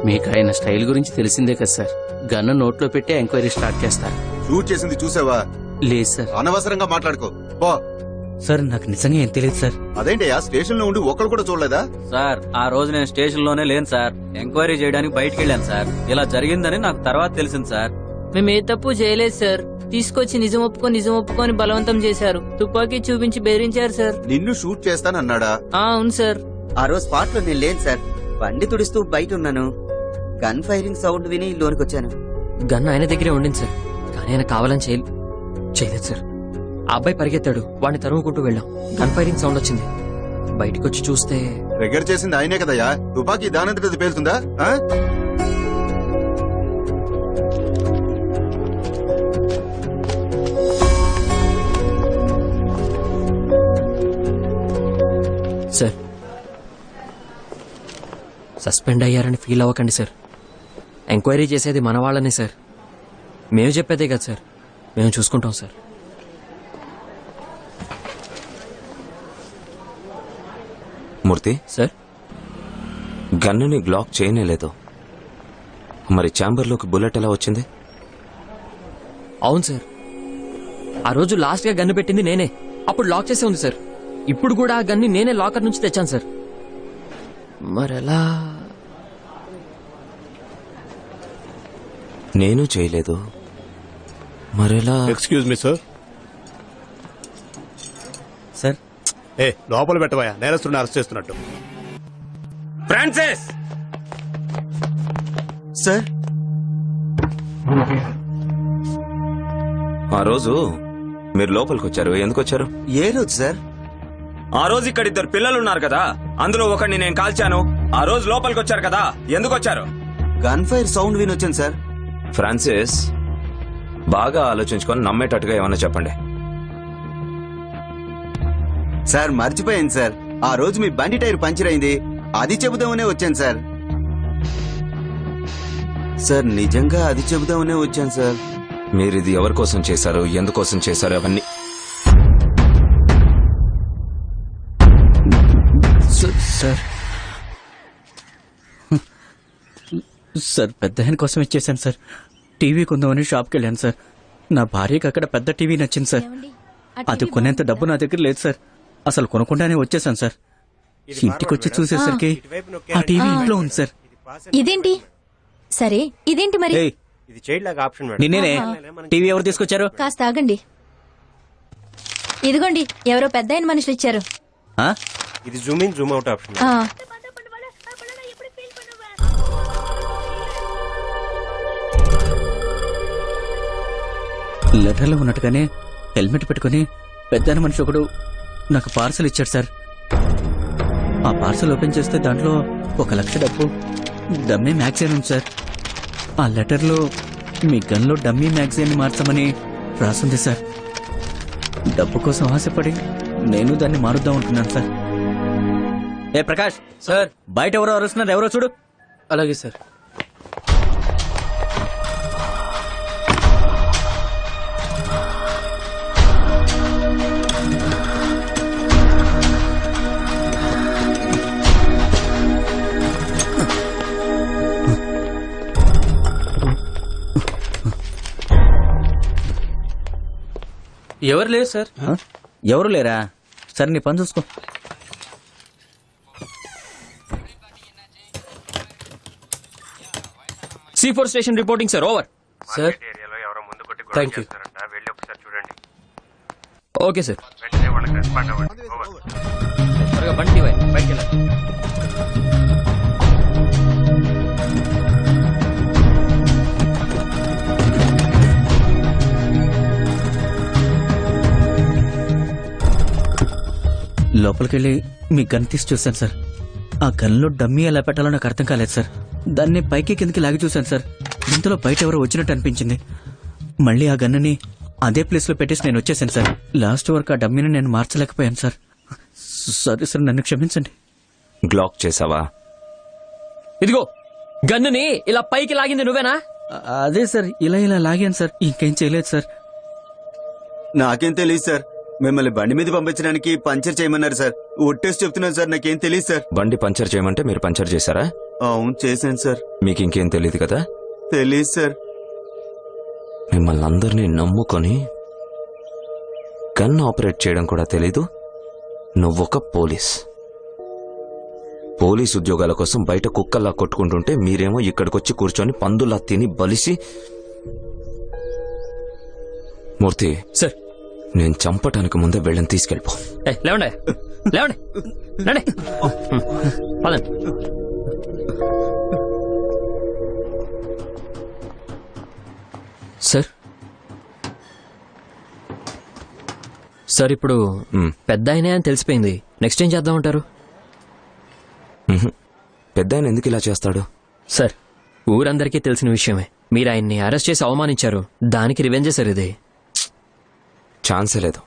మీకు ఆయన స్టైల్ గురించి తెలిసిందే కదా సార్. గన్ను నోట్లో పెట్టి ఎంక్వైరీ స్టార్ట్ చేస్తారు. షూట్ చేసింది చూసావా? లేదు సార్. అనవసరంగా మాట్లాడుకో పో. సార్ నాకు నిజంగా ఏం తెలియదు సార్. అదేంటయ్యా స్టేషన్ లో ఉండి ఒక్కరు కూడా చూడలేదా? సార్ ఆ రోజు నేను స్టేషన్ లోనే లేను సార్. ఎంక్వైరీ చేయడానికి బయటికి వెళ్ళాను సార్. ఇలా జరిగిందని నాకు తర్వాత తెలిసింది సార్. మేము ఏ తప్పు చేయలేదు సార్. తీసుకొచ్చి నిజం ఒప్పుకొని బలవంతం చేశారు. తుపాకీ చూపించి బెదిరించారు సార్. నిన్ను షూట్ చేస్తానన్నాడా? అవును సార్. ఆ రోజు స్పాట్ లో నేను లేను సార్. బండి తుడుస్తూ బయట ఉన్నాను. గన్ ఫైరింగ్ సౌండ్ విని లోనికి వచ్చాను. గన్ ఆయన దగ్గరే ఉండింది సార్. కానీ ఆయన కావాలని చేయలేదు సార్. ఆ అబ్బాయి పరిగెత్తాడు. వాడిని తరుముకుంటూ వెళ్ళాం. గన్ ఫైరింగ్ సౌండ్ వచ్చింది. బయటకు వచ్చి చూస్తే ట్రిగ్గర్ చేసింది ఆయనే కదయ్యా. తుపాకీ దానంతటి పేలుతుందా? సార్ సస్పెండ్ అయ్యారని ఫీల్ అవ్వకండి సార్. ఎంక్వైరీ చేసేది మన వాళ్ళనే సార్. మేము చెప్పేదే కదా సార్, మేము చూసుకుంటాం సార్. Murthy sir గన్నుని Glock చేయనేలేదు. మరి ఛాంబర్లోకి బుల్లెట్ ఎలా వచ్చింది? అవును సార్, ఆ రోజు లాస్ట్ గా గన్ను పెట్టింది నేనే. అప్పుడు లాక్ చేసే ఉంది సార్. ఇప్పుడు కూడా ఆ గన్ని నేనే లాకర్ నుంచి తెచ్చాను సార్. మరెలా? నేను చేయలేదు. మరెలా? Excuse me sir. సార్ లోపల పెట్టవా, నేరస్తుడిని అరెస్ట్ చేస్తున్నట్టు. ఫ్రాన్సిస్ సార్ ఆ రోజు మీరు లోపలికి వచ్చారు. ఎందుకు వచ్చారు? ఏ రోజు సార్? ఆ రోజు ఇక్కడ 2 పిల్లలు ఉన్నారు కదా, అందులో ఒకడిని నేను కాల్చాను. ఆ రోజు లోపలికి వచ్చారు కదా, ఎందుకు వచ్చారు? గన్ ఫైర్ సౌండ్ వినొచ్చాను సార్. ఫ్రాన్సిస్, బాగా ఆలోచించుకొని నమ్మేటట్టుగా ఏమన్నా చెప్పండి. సార్ మర్చిపోయాను సార్, ఆ రోజు మీ బండి టైర్ పంచర్ అయింది, అది చెబుదామనే వచ్చాను సార్. సార్ నిజంగా అది చెబుదామనే వచ్చాను సార్. మీరు ఇది ఎవరి కోసం చేశారు, ఎందుకోసం చేశారు, అవన్నీ సార్ సార్ పెద్ద ఆయన కోసం ఇచ్చేసాను సార్. టీవీ కొందామని షాప్కి వెళ్ళాను సార్. నా భార్యకి అక్కడ పెద్ద టీవీ నచ్చింది సార్. అది కొనేంత డబ్బు నా దగ్గర లేదు సార్. అసలు కొనకుండానే వచ్చేసాను సార్. ఇంటికి వచ్చి చూసేసరికి ఆ టీవీ ఇంట్లో ఉంది సార్. ఇదేంటి? సరే ఇదేంటి మరి? ఇది చైల్డ్ లాగా ఆప్షన్ మేడం. నిన్నేనే టీవీ ఎవరు తీసుకొచ్చారు? కాస్త ఆగండి. ఇదిగోండి, ఎవరో పెద్ద ఆయన మనుషులు ఇచ్చారు. ఇది Zoom in Zoom out option. ఆ, లెటర్లో ఉన్నట్టుగానే హెల్మెట్ పెట్టుకుని పెద్ద మనిషి ఒకడు నాకు పార్సల్ ఇచ్చాడు సార్. ఆ పార్సల్ ఓపెన్ చేస్తే దాంట్లో 1 లక్ష డబ్బు, డమ్మీ మ్యాగజైన్ ఉంది సార్. ఆ లెటర్లో మీ గన్లో డమ్మీ మ్యాగజైన్ మార్చమని రాసుంది సార్. డబ్బు కోసం ఆశపడి నేను దాన్ని మారుద్దాం అనుకున్నాను సార్. ఏ ప్రకాష్ సార్, బయట ఎవరో అరుస్తున్నారు, ఎవరో చూడు. అలాగే సార్. ఎవరు లేరు సార్. ఎవరు లేరా? సరే నీ పని చూసుకో. C4 station reporting sir, over. Sir ఏరియాలో ఎవరో ముందు కొట్టి థ్యాంక్ యూ. వెళ్ళి ఒకసారి చూడండి. Okay sir. వెంటనే వాళ్ళకి రెస్పాండ్ అవ్వండి. ఓవర్. త్వరగా బండి బయటికి వెళ్ళండి. లోపలికెళ్ళి మీ గన్ తీసి చూశాను సార్. ఆ గన్లో డమ్మీ ఎలా పెట్టాలో నాకు అర్థం కాలేదు సార్. దాన్ని పైకి కిందకి లాగి చూశాను సార్. ఇంతలో బయట ఎవరో వచ్చినట్టు అనిపించింది. మళ్ళీ ఆ గన్నుని అదే ప్లేస్ లో పెట్టేసి నేను వచ్చేసాను సార్. లాస్ట్ వరకు ఆ డమ్మీని నేను మార్చలేకపోయాను సార్. సారీ సార్, నన్ను క్షమించండి. గ్లాక్ చేసావా? ఇదిగో గన్నుని ఇలా పైకి లాగింది నువ్వేనా? అదే సార్, ఇలా లాగాను సార్, ఇంకేం చేయలేదు సార్. నాకేం తెలియదు సార్. మిమ్మల్ని బండి మీద పంపించడానికి పంచర్ చేయమన్నారు సార్. ఒట్టేసి చెప్తున్నాను సార్, నాకేం తెలియదు సార్. బండి పంచర్ చేయమంటే మీరు పంచర్ చేశారా? అవును చేశాను సార్. మీకు ఇంకేం తెలియదు కదా? తెలియదు సార్. మిమ్మల్ని అందరినీ నమ్ముకొని గన్ ఆపరేట్ చేయడం కూడా తెలీదు. నువ్వొక పోలీస్. పోలీస్ ఉద్యోగాల కోసం బయట కుక్కల్లా కొట్టుకుంటుంటే మీరేమో ఇక్కడికొచ్చి కూర్చొని పందుల్లా తిని బలిసి. మూర్తి సార్, నేను చంపటానికి ముందే వెళ్ళని తీసుకెళ్ళిపో. లేవండి లేవండి రండి. పదండి. సార్ సార్ ఇప్పుడు పెద్ద ఆయనే అని తెలిసిపోయింది. నెక్స్ట్ ఏం చేద్దామంటారు? పెద్ద ఆయన ఎందుకు ఇలా చేస్తాడు? సార్ ఊరందరికీ తెలిసిన విషయమే. మీరు ఆయన్ని అరెస్ట్ చేసి అవమానించారు. దానికి రివెంజే సార్ ఇది. ఛాన్సే లేదు.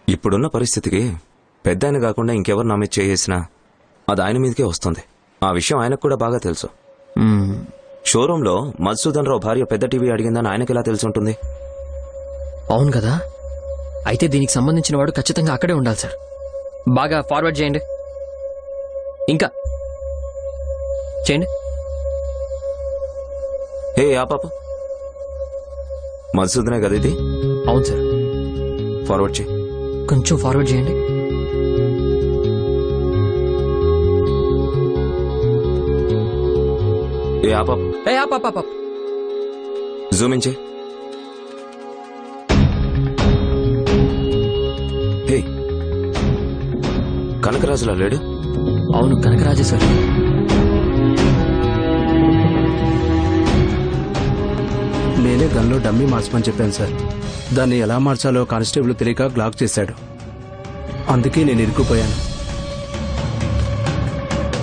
ఇప్పుడున్న పరిస్థితికి పెద్ద ఆయన కాకుండా ఇంకెవరు నా మీద చేసినా అది ఆయన మీదకే వస్తుంది. ఆ విషయం ఆయనకు కూడా బాగా తెలుసు. షోరూంలో మధుసూదన్ రావు భార్య పెద్ద టీవీ అడిగిందని ఆయనకి ఎలా తెలిసి ఉంటుంది? అవును కదా, అయితే దీనికి సంబంధించిన వాడు ఖచ్చితంగా అక్కడే ఉండాలి సార్. బాగా ఫార్వర్డ్ చేయండి, ఇంకా చేయండి. హే ఆ పాప మధుసూదనే కదా ఇది? అవును సార్. ఫార్వర్డ్ చేయి. కొంచెం ఫార్వర్డ్ చేయండి. ఏ ఆ పాప, ఏ ఆ పాప జూమ్ ఇన్ చేయి. హే కనకరాజులా లేడు? అవును కనకరాజే సార్. నేనే గన్లో డమ్మీ మార్చమని చెప్పాను సార్. దాన్ని ఎలా మార్చాలో కానిస్టేబుల్ తెలియక బ్లాక్ చేశాడు. అందుకే నేను ఇరుక్కుపోయాను.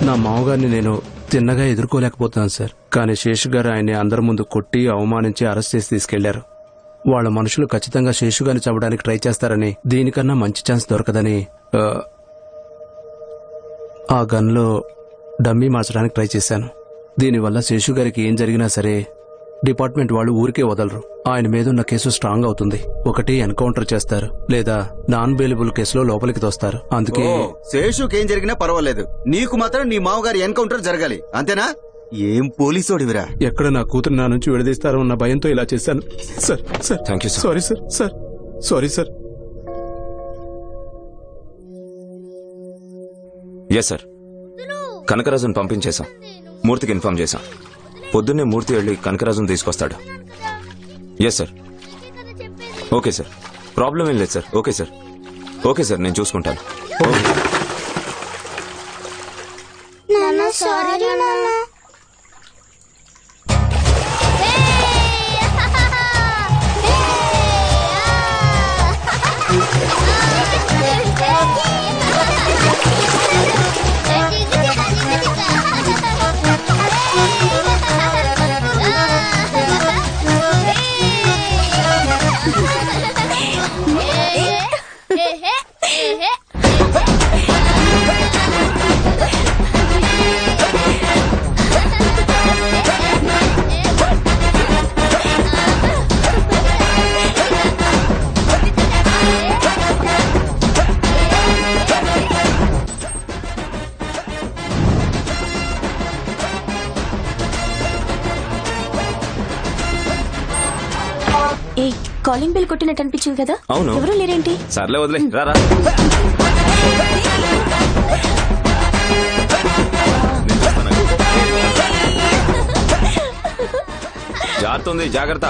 నా మామగారిని నేను తిన్నగా ఎదుర్కోలేకపోతున్నాను సార్. కానీ శేషు గారు ఆయన్ని అందరి ముందు కొట్టి అవమానించి అరెస్ట్ చేసి తీసుకెళ్లారు. వాళ్ళ మనుషులు ఖచ్చితంగా శేషు గారిని చంపడానికి ట్రై చేస్తారని, దీనికన్నా మంచి ఛాన్స్ దొరకదని ఆ గన్లో డమ్మీ మార్చడానికి ట్రై చేశాను. దీనివల్ల శేషు గారికి ఏం జరిగినా సరే డిపార్ట్మెంట్ వాళ్ళు ఊరికే వదలరు. ఆయన మీద ఉన్న కేసు స్ట్రాంగ్ అవుతుంది. ఒకటి ఎన్కౌంటర్ చేస్తారు, లేదా నాన్ బెయిలబుల్ కేసులో లోపలికి తోస్తారు. అందుకే శేషుకేం జరిగినా పర్వాలేదు, నీకు మాత్రం నీ మామగారి ఎన్కౌంటర్ జరగాలి, అంతేనా? ఏం పోలీసోడివిరా? ఎక్కడ నా కూతురు నా నుంచి విడదీస్తారో ఉన్న భయంతో ఇలా చేశాను sir. Sir thank you sorry sir. Sir sorry sir. Yes sir, కనకరాజును పంపించేశాం. మూర్తికి ఇన్ఫార్మ్ చేశాం. పొద్దున్నే మూర్తి వెళ్ళి కనకరాజును తీసుకొస్తాడు. Yes sir. Okay sir, problem ఏం లేదు sir. Okay sir, okay sir, నేను చూసుకుంటాను. సారీ నాన్న. కాలింగ్ బెల్ కొట్టినట్టు అనిపించింది కదా? అవును. ఎవరు లేరేంటి? సర్లే వదిలే, రారా. జారుతుంది, జాగ్రత్త.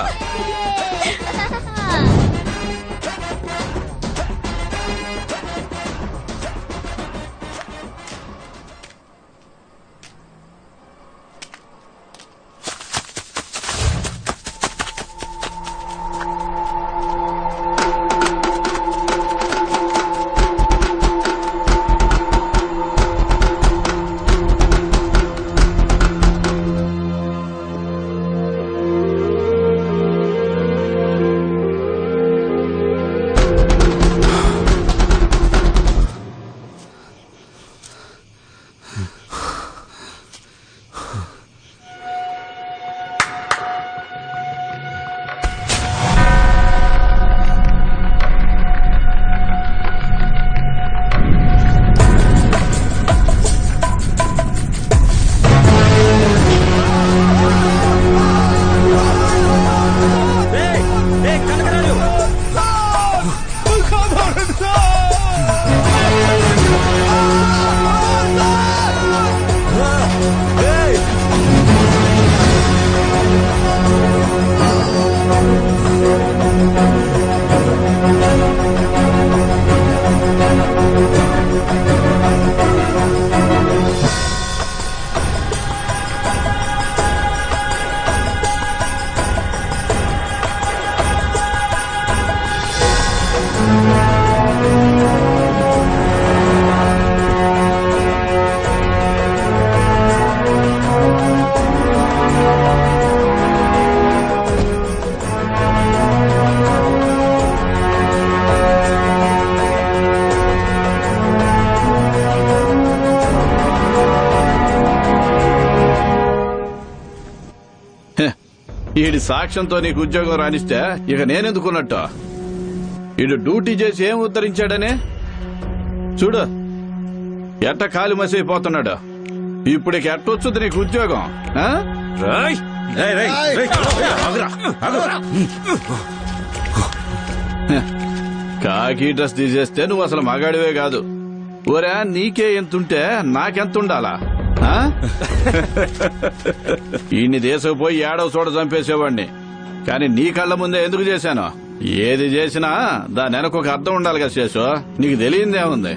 సాక్ష్యంతో నీకు ఉద్యోగం రానిస్తే ఇక నేనెందుకున్నట్టు? ఇడు డ్యూటీ చేసి ఏం ఉద్ధరించాడనే చూడు, ఎట్ట కాలు మసైపోతున్నాడు. ఇప్పుడు ఇక ఎట్టొచ్చుది నీకు ఉద్యోగం? ఆ? కాకి డ్రెస్ తీసేస్తే నువ్వు అసలు మగాడివే కాదు. ఒరే, నీకే ఎంతుంటే నాకెంత ఉండాలా? ఇన్ని దేశం పోయి ఏడవ చోట చంపేసేవాడిని, కానీ నీ కళ్ళ ముందే ఎందుకు చేశాను? ఏది చేసినా దాని వెనక ఒక అర్థం ఉండాలి కదా శేషు, నీకు తెలియందేముంది?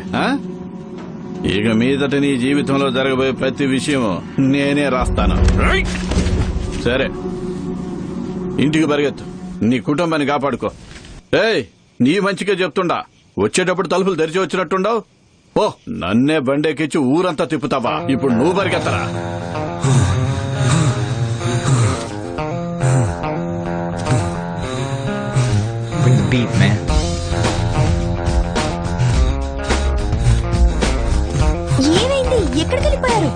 ఇక మీదట నీ జీవితంలో జరగబోయే ప్రతి విషయం నేనే రాస్తాను. సరే, ఇంటికి పరిగెత్తు, నీ కుటుంబాన్ని కాపాడుకో. ఏయ్, నీ మంచిగా చెప్తుండా, వచ్చేటప్పుడు తలుపులు తెరిచి వచ్చినట్టుండవు. ఓ, నన్నే బండెక్కించి ఊరంతా తిప్పుతావా? ఇప్పుడు నువ్వు పరిగెత్తరా. ఏమైంది? ఎక్కడికి వెళ్ళిపోయారు?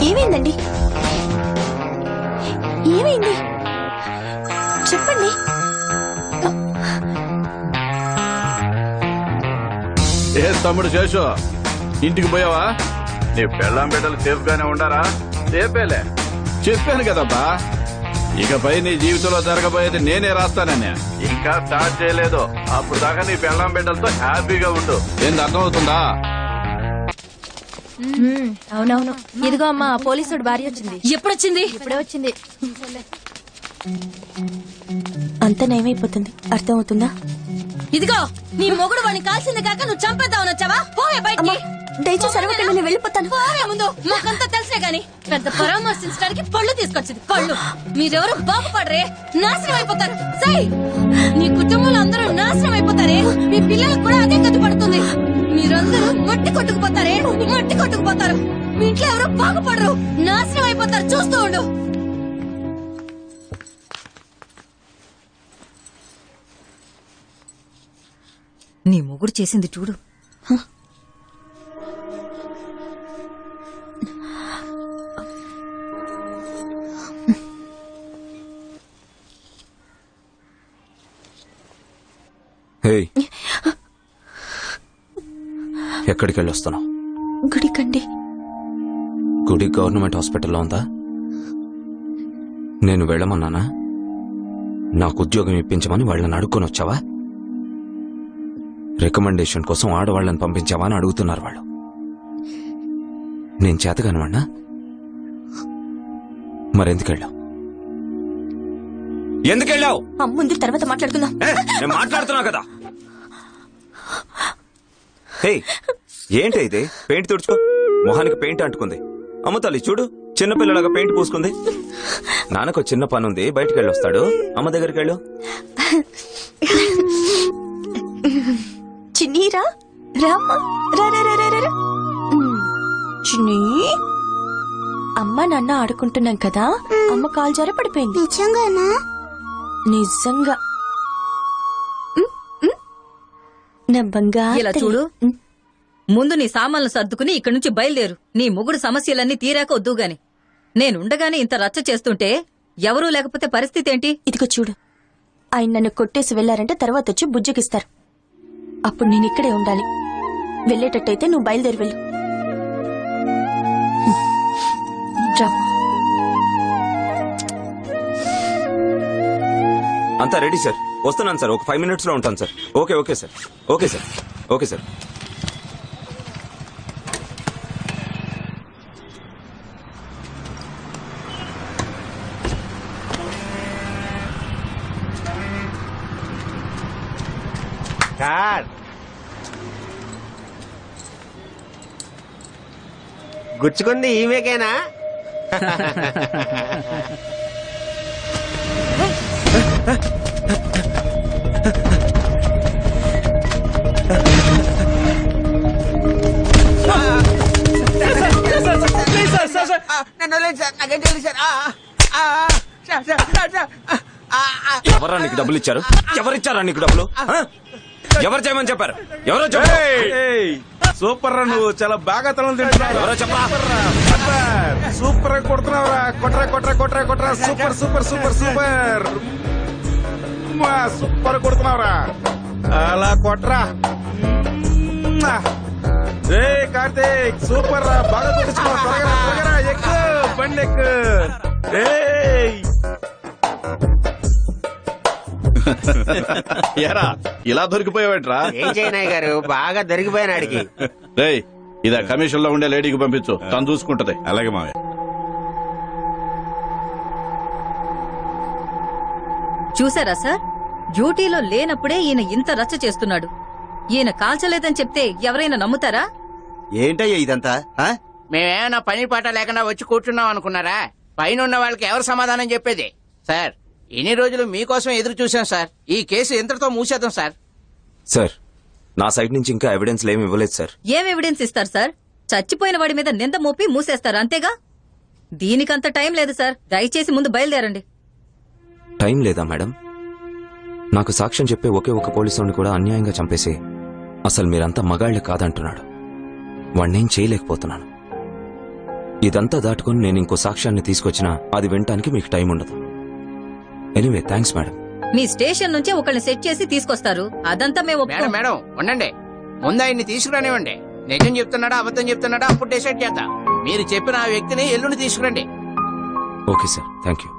ఏమైందండి? ఏమైంది చెప్పండి. ఏ తమ్ముడు శేషు, ఇంటికి పోయావా? నీ పెళ్ళాం బిడ్డలు సేఫ్ గానే ఉండారా? సేపేలే, చెప్పాను కదబ్బా. ఇకపై నీ జీవితంలో జరగబోయేది నేనే రాస్తానని. ఇంకా స్టార్ట్ చేయలేదు, అప్పుడు దాకా నీ పెళ్ళాం బిడ్డలతో హ్యాపీగా ఉండు. ఏంది, అర్థమవుతుందా? అవునవును. ఇదిగో అమ్మా, పోలీసుడు భార్య వచ్చింది. ఎప్పుడొచ్చింది? ఇప్పుడే వచ్చింది. అంతా నయమైపోతుంది, అర్థమవుతుందా? ఇదిగో, నీ మొగుడు వాడిని కాల్సింది కాక నువ్వు చంపేద్దామని వచ్చావా? పోవే బయటికి. దయచేసి అరవకండి, నేను వెళ్ళిపోతాను. పోవే ముందు, మాకంతా తెలిసే గాని పెద్ద పరామర్శించడానికి పళ్ళు తీసుకొచ్చింది. పళ్ళు మీరెవరు బాగుపడరే, నాశనం అయిపోతారు. సై, నీ కుటుంబంలో అందరూ నాశనం అయిపోతారే. మీ పిల్లలకు కూడా అదే గతి పడుతుంది. మీరందరూ మట్టి కొట్టుకుపోతారే, మట్టి కొట్టుకుపోతారు. మీ ఇంట్లో ఎవరు బాగుపడరు, నాశనం అయిపోతారు. చూస్తూ ఉండు. నీ మొగుడు చేసింది చూడు. హే, ఎక్కడికి వెళ్ళొస్తున్నావు? గుడికండి. గుడి గవర్నమెంట్ హాస్పిటల్లో ఉందా? నేను వెళ్ళమన్నానా? నాకు ఉద్యోగం ఇప్పించమని వాళ్ళని అడుక్కొని వచ్చావా? రికమెండేషన్ కోసం ఆడవాళ్ళని పంపించావా అని అడుగుతున్నారు వాళ్ళు. నేను చేతగానవాణ్ణా? మరెందుకెళ్ళావు? ఎందుకెళ్ళావు? ముందు తర్వాత మాట్లాడుకుందాం. నేను మాట్లాడుతున్నా కదా. హే, ఏంటి ఇది? పెయింట్ తుడుచుకో. మొహానికి పెయింట్ అంటుకుంది. అమ్మ తల్లి చూడు, చిన్నపిల్లలాగా పెయింట్ పూసుకుంది. నాన్నకు చిన్న పని ఉంది, బయటికి వెళ్ళొస్తాడు. అమ్మ దగ్గరికి వెళ్ళు. చిన్నీరా, రామ్మా, రా రా రా రా రా. చిన్ని, అమ్మ నాన్న ఆడుకుంటున్నాం కదా, అమ్మ కాలు జారి పడిపోయింది. నిజంగానా? నిజంగా. నా బంగారు ఇలా చూడు, ముందు నీ సామాన్లు సర్దుకుని ఇక్కడి నుంచి బయలుదేరు. నీ మొగుడు సమస్యలన్నీ తీరాక వద్దు గాని. నేనుండగానే ఇంత రచ్చ చేస్తుంటే ఎవరూ లేకపోతే పరిస్థితి ఏంటి? ఇదిగో చూడు, ఆయన నన్ను కొట్టేసి వెళ్లారంటే తర్వాత వచ్చి బుజ్జగిస్తారు. అప్పుడు నేను ఇక్కడే ఉండాలి. వెళ్ళేటట్టయితే నువ్వు బయలుదేరి వెళ్ళు. రా. అంతా రెడీ సార్, వస్తున్నాను సార్. ఒక 5 minutes లో ఉంటాను sir. Okay okay sir, okay sir, okay sir. గుచ్చుకుంది ఈమెకేనా? ఎవరా నీకు డబ్బులు ఇచ్చారు? ఎవరిచ్చారా నీకు డబ్బులు? ఎవరు చేయమని చెప్పారు? ఎవరో చెప్పు. సూపర్ రా నువ్వు చాలా బాగా తలం తింటున్నావు సూపర్ గా కొడుతున్నావురా కొట్రా కొట్రా కొట్రా కొట్రా super super super super super కొడుతున్నావురా అలా కొట్రా రే కార్తీక్ సూపర్ రా బాగా కొట్టుకున్నావు త్వరగా త్వరగా ఎక్కు బండి ఎక్కు ఏయ్ ఎరా ఇలా దొరికిపోయావేట్రా ఏం చేయనాయ్ గారు బాగా దొరికిపోయినాడికి రేయ్ ఇదా కమిషన్ లో ఉండే లేడీకి పంపించు తను చూసుకుంటది. అలాగే మావయ్య. చూసారా సార్, డ్యూటీలో లేనప్పుడే ఈయన ఇంత రచ్చ చేస్తున్నాడు. ఈయన కాల్చలేదని చెప్తే ఎవరైనా నమ్ముతారా? ఏంటయ్యా ఇదంతా ఆ? మేమేమైనా పని పాట లేకుండా వచ్చి కూర్చున్నాం అనుకున్నారా? పైన ఉన్న వాళ్ళకి ఎవరు సమాధానం చెప్పేది? సార్, ఇన్ని రోజులు మీకోసం ఎదురు చూశాం సార్. ఈ కేసు ఎంతటితో మూసేద్దాం సార్. సార్ నా సైడ్ నుంచి ఇంకా ఎవిడెన్స్ ఏమి ఇవ్వలేదు సార్. ఏం ఎవిడెన్స్ ఇస్తారు సార్? చచ్చిపోయిన వాడి మీద నింద మోపి మూసేస్తారు అంతేగా. దీనికంత టైం లేదు సార్. దయచేసి ముందు బయలుదేరండి. టైం లేదా మేడం? నాకు సాక్ష్యం చెప్పే ఒకే ఒక పోలీసుని కూడా అన్యాయంగా చంపేసి అసలు మీరంతా మగాళ్లే కాదంటున్నాడు. వాణ్ణేం చేయలేకపోతున్నాను. ఇదంతా దాటుకుని నేను ఇంకో సాక్ష్యాన్ని తీసుకొచ్చినా అది వినటానికి మీకు టైం ఉండదు. Anyway thanks madam. మీ స్టేషన్ నుంచే ఒకళ్ళని సెట్ చేసి తీసుకొస్తారు. అదంతా మేము మేడం ఒప్పుకోం. మేడం ఉండండి, ముందు ఆయన్ని తీసుకురానివ్వండి. నిజం చెప్తున్నాడా అబద్ధం చెప్తున్నాడా అప్పుడు డిసైడ్ చేద్దాం. మీరు చెప్పిన ఆ వ్యక్తిని ఎల్లుండి తీసుకురండి. Okay sir, thank you.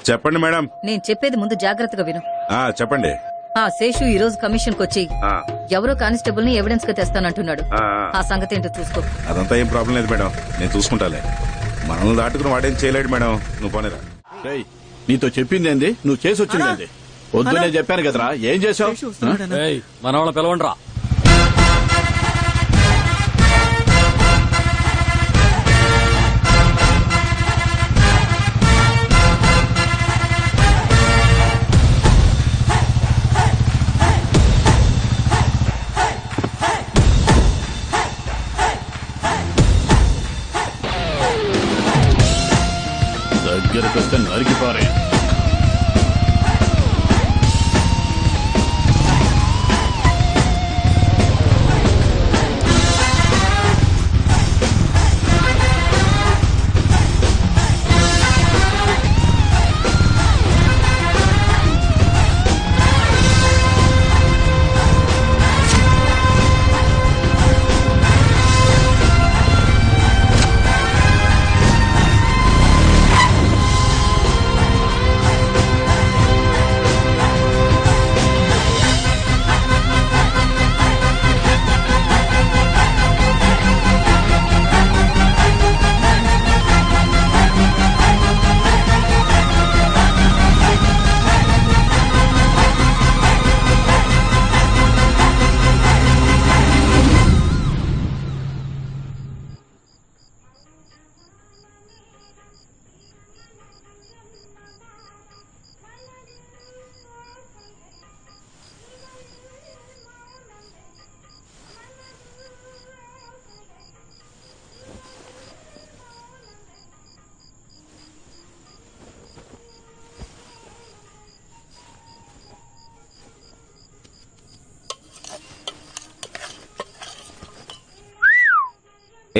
చెప్పండి మేడం. నేను చెప్పేది ముందు జాగ్రత్తగా విను. చెప్పండి. ఆ శేషు ఈ రోజు కమిషన్ కొచ్చి ఆ, ఎవరో కానిస్టేబుల్ ని ఎవిడెన్స్ గా తెస్తానంటున్నాడు. ఆ, ఆ సంగతి ఏంటో చూసుకో. అదంతా ఏం ప్రాబ్లం లేదు మేడం, నేను చూసుకుంటాలే. మనల్ని దాటుకుని వాడేం చేయలేడు మేడం, నువ్వు పోనేరా. రేయ్ నీతో చెప్పింది ఏంది, నువ్వు చేసి వచ్చింది ఏంది? వద్దు నేను చెప్పాను కదరా, ఏం చేసావు? మన వాళ్ళ పిలవండి రా. దగ్గరకు వస్తే నరికిపారే.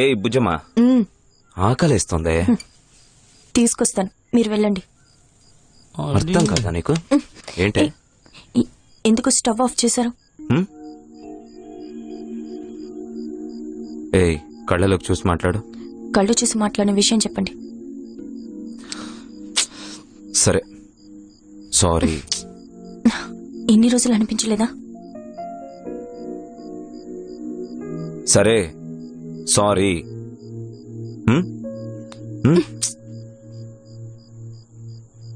ఏయ్ బుజ్జమ్మా, ఆకలేస్తోందే. తీసుకొస్తాను, మీరు వెళ్ళండి. అర్థం కాదా నీకు? ఏంటి ఎందుకు స్టవ్ ఆఫ్ చేశారు? ఏయ్ కళ్ళలోకి చూసి మాట్లాడు. కళ్ళు చూసి మాట్లాడిన విషయం చెప్పండి. సరే సారీ. ఎన్ని రోజులు అనిపించలేదా? సరే సారీ.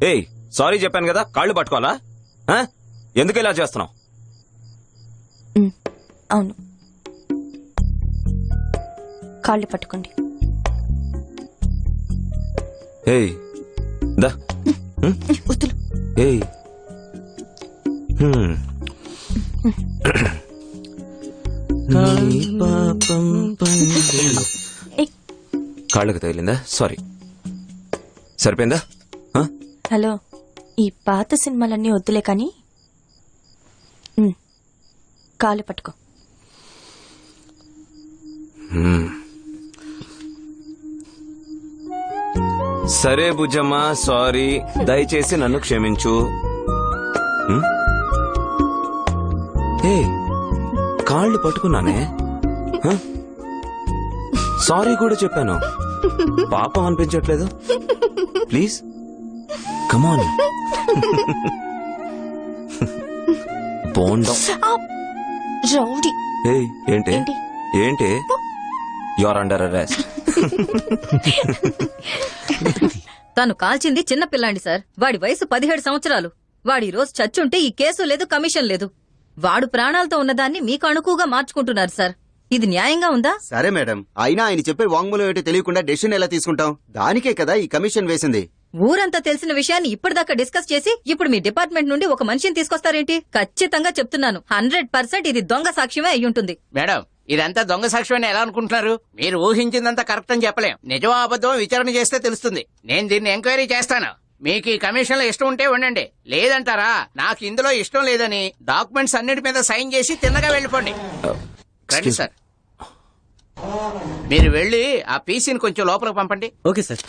ఏయ్ సారీ చెప్పాను కదా, కాళ్ళు పట్టుకోవాలా? ఎందుకు ఇలా చేస్తున్నావు? అవును, కాళ్ళు పట్టుకోండి. ఏయ్ దా. వద్దులు. ఏయ్ కాళ్ళకి తగిలిందా? సారీ. సరిపోయిందా? హలో, ఈ పాత సినిమాలన్నీ వద్దులే కానీ కాలు పట్టుకో. సరే బుజ్జమ్మ, సారీ, దయచేసి నన్ను క్షమించు. ఏ కాళ్ళు పట్టుకున్నానే, సారీ కూడా చెప్పాను. పాపం అనిపించట్లేదు? Please come on. బోండం. రౌడీ. ఏంటి ఏంటి? You are under arrest. తను కాల్చింది చిన్న పిల్లాండి సార్. వాడి వయసు 17 సంవత్సరాలు. వాడి రోజు చచ్చుంటే ఈ కేసు లేదు, కమిషన్ లేదు. వాడు ప్రాణాలతో ఉన్నదాన్ని మీకు అణుకుగా మార్చుకుంటున్నారు సార్. ఇది న్యాయంగా ఉందా? సరే మేడం, అయినా ఆయన చెప్పే వాంగ్మూలం ఏంటో తెలియకుండా డెసిషన్ ఎలా తీసుకుంటాం? దానికే కదా ఈ కమిషన్ వేసింది. ఊరంతా తెలిసిన విషయాన్ని ఇప్పటిదాకా డిస్కస్ చేసి ఇప్పుడు మీ డిపార్ట్మెంట్ నుండి ఒక మనిషిని తీసుకొస్తారేంటి? ఖచ్చితంగా చెప్తున్నాను, 100% ఇది దొంగ సాక్ష్యమే అయ్యుంటుంది. మేడం, ఇదంతా దొంగ సాక్ష్యం అని ఎలా అనుకుంటున్నారు? మీరు ఊహించిందంతా కరెక్ట్ అని చెప్పలేం. నిజమో అబద్ధం విచారణ చేస్తే తెలుస్తుంది. నేను దీన్ని ఎంక్వైరీ చేస్తాను. మీకు ఈ కమిషన్ లో ఇష్టం ఉంటే ఉండండి, లేదంటారా నాకు ఇందులో ఇష్టం లేదని డాక్యుమెంట్స్ అన్నిటి మీద సైన్ చేసి తిన్నగా వెళ్ళిపోండి. రండి సార్, మీరు వెళ్ళి ఆ పీసీని కొంచెం లోపలికి పంపండి. Okay sir.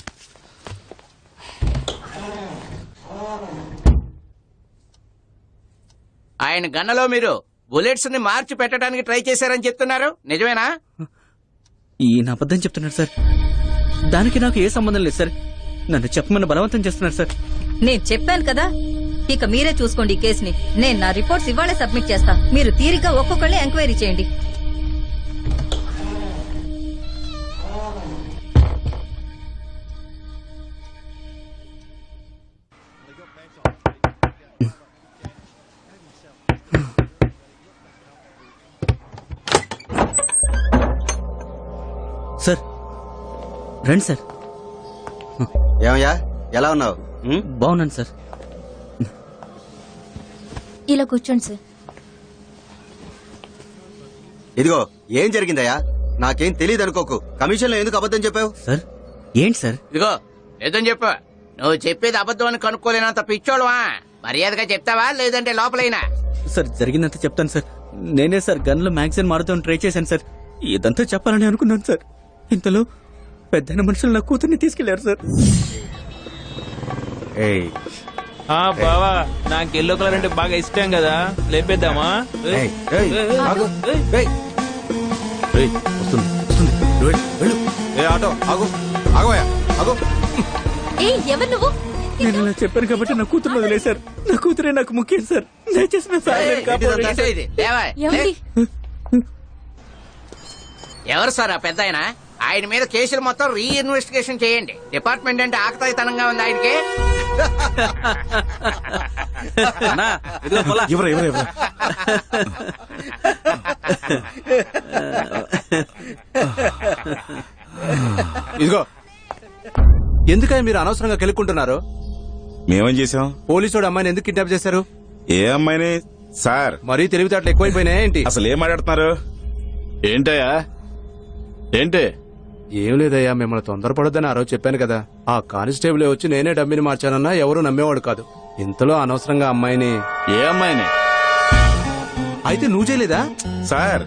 ఆయన గన్నలో మీరు బుల్లెట్స్ ని మార్చి పెట్టడానికి ట్రై చేశారని చెప్తున్నారు, నిజమేనా? ఈయన అబద్ధం చెప్తున్నారు సార్. దానికి నాకు ఏ సంబంధం లేదు సార్. నన్ను చెప్పమని బలవంతం చేస్తున్నారు సార్. నేను చెప్పాను కదా, ఇక మీరే చూసుకోండి ఈ కేసుని. నేను నా రిపోర్ట్స్ ఇవాళే సబ్మిట్ చేస్తా. మీరు తీరిగ్గా ఒక్కొక్కళ్ళే ఎంక్వైరీ చేయండి. సార్ రండి సార్. ఏమయ్యా, ఎలా ఉన్నావు? బాగున్నాను సార్. ఇలా కూర్చోండి సార్. ఇదిగో, ఏం జరిగిందయ్యా? నాకేం తెలియదు అనుకోకు. కమిషన్ లో ఎందుకు అబద్ధం చెప్పావు? సార్ ఏంటి సార్? ఇదిగో లేదని చెప్పు. నువ్వు చెప్పేది అబద్ధం అని కనుక్కోలేనంత పిచ్చోడువా? మర్యాదగా చెప్తావా లేదంటే లోపలైనా? సార్ జరిగిందంతా చెప్తాను సార్. నేనే సార్ గన్లో మ్యాగజైన్ మారుతామని ట్రై చేశాను సార్. ఇదంతా చెప్పాలని అనుకున్నాను సార్. ఇంతలో పెద్ద మనుషులు నా కూతుర్ని తీసుకెళ్లారు సార్. బావా, నాకు ఎల్లో కలర్ అంటే బాగా ఇష్టం కదా, లేపేద్దామా? ఆటో ఆగు, ఆగోయా ఆగు. ఎవరు నువ్వు? నేను ఇలా చెప్పాను కాబట్టి నా కూతురు వదిలేశారు. నా కూతురే నాకు ముఖ్యం సార్. దయచేసి నా ఫ్యామిలీని కాపాడండి. ఏంటో ఇది? లేవా? ఏమండి? ఎవరు సార్ ఆ పెద్ద ఆయన? ఆయన మీద కేసులు మొత్తం రీఇన్వెస్టిగేషన్ చేయండి. డిపార్ట్మెంట్ అంటే ఆకతాయితనంగా ఉంది ఆయనకి. ఇదిగో, ఎందుకని మీరు అనవసరంగా కెలుక్కుంటున్నారు? మేమేం చేసాం? పోలీసుడు అమ్మాయిని ఎందుకు కిడ్నాప్ చేశారు? ఏ అమ్మాయిని సార్? మరీ తెలివితేటలు ఎక్కువైపోయినాయి ఏంటి? అసలు ఏం మాట్లాడుతున్నారు? ఏంటయ్యా ఏంటి? ఏం లేదయ్యా, మిమ్మల్ని తొందరపడొద్దని ఆ రోజు చెప్పాను కదా. ఆ కానిస్టేబుల్ వచ్చి నేనే డబ్బిని మార్చానన్నా ఎవరు నమ్మేవాడు కాదు. ఇంతలో అనవసరంగా అమ్మాయిని. ఏ అమ్మాయిని? అయితే నువ్వు చేయలేదా? సార్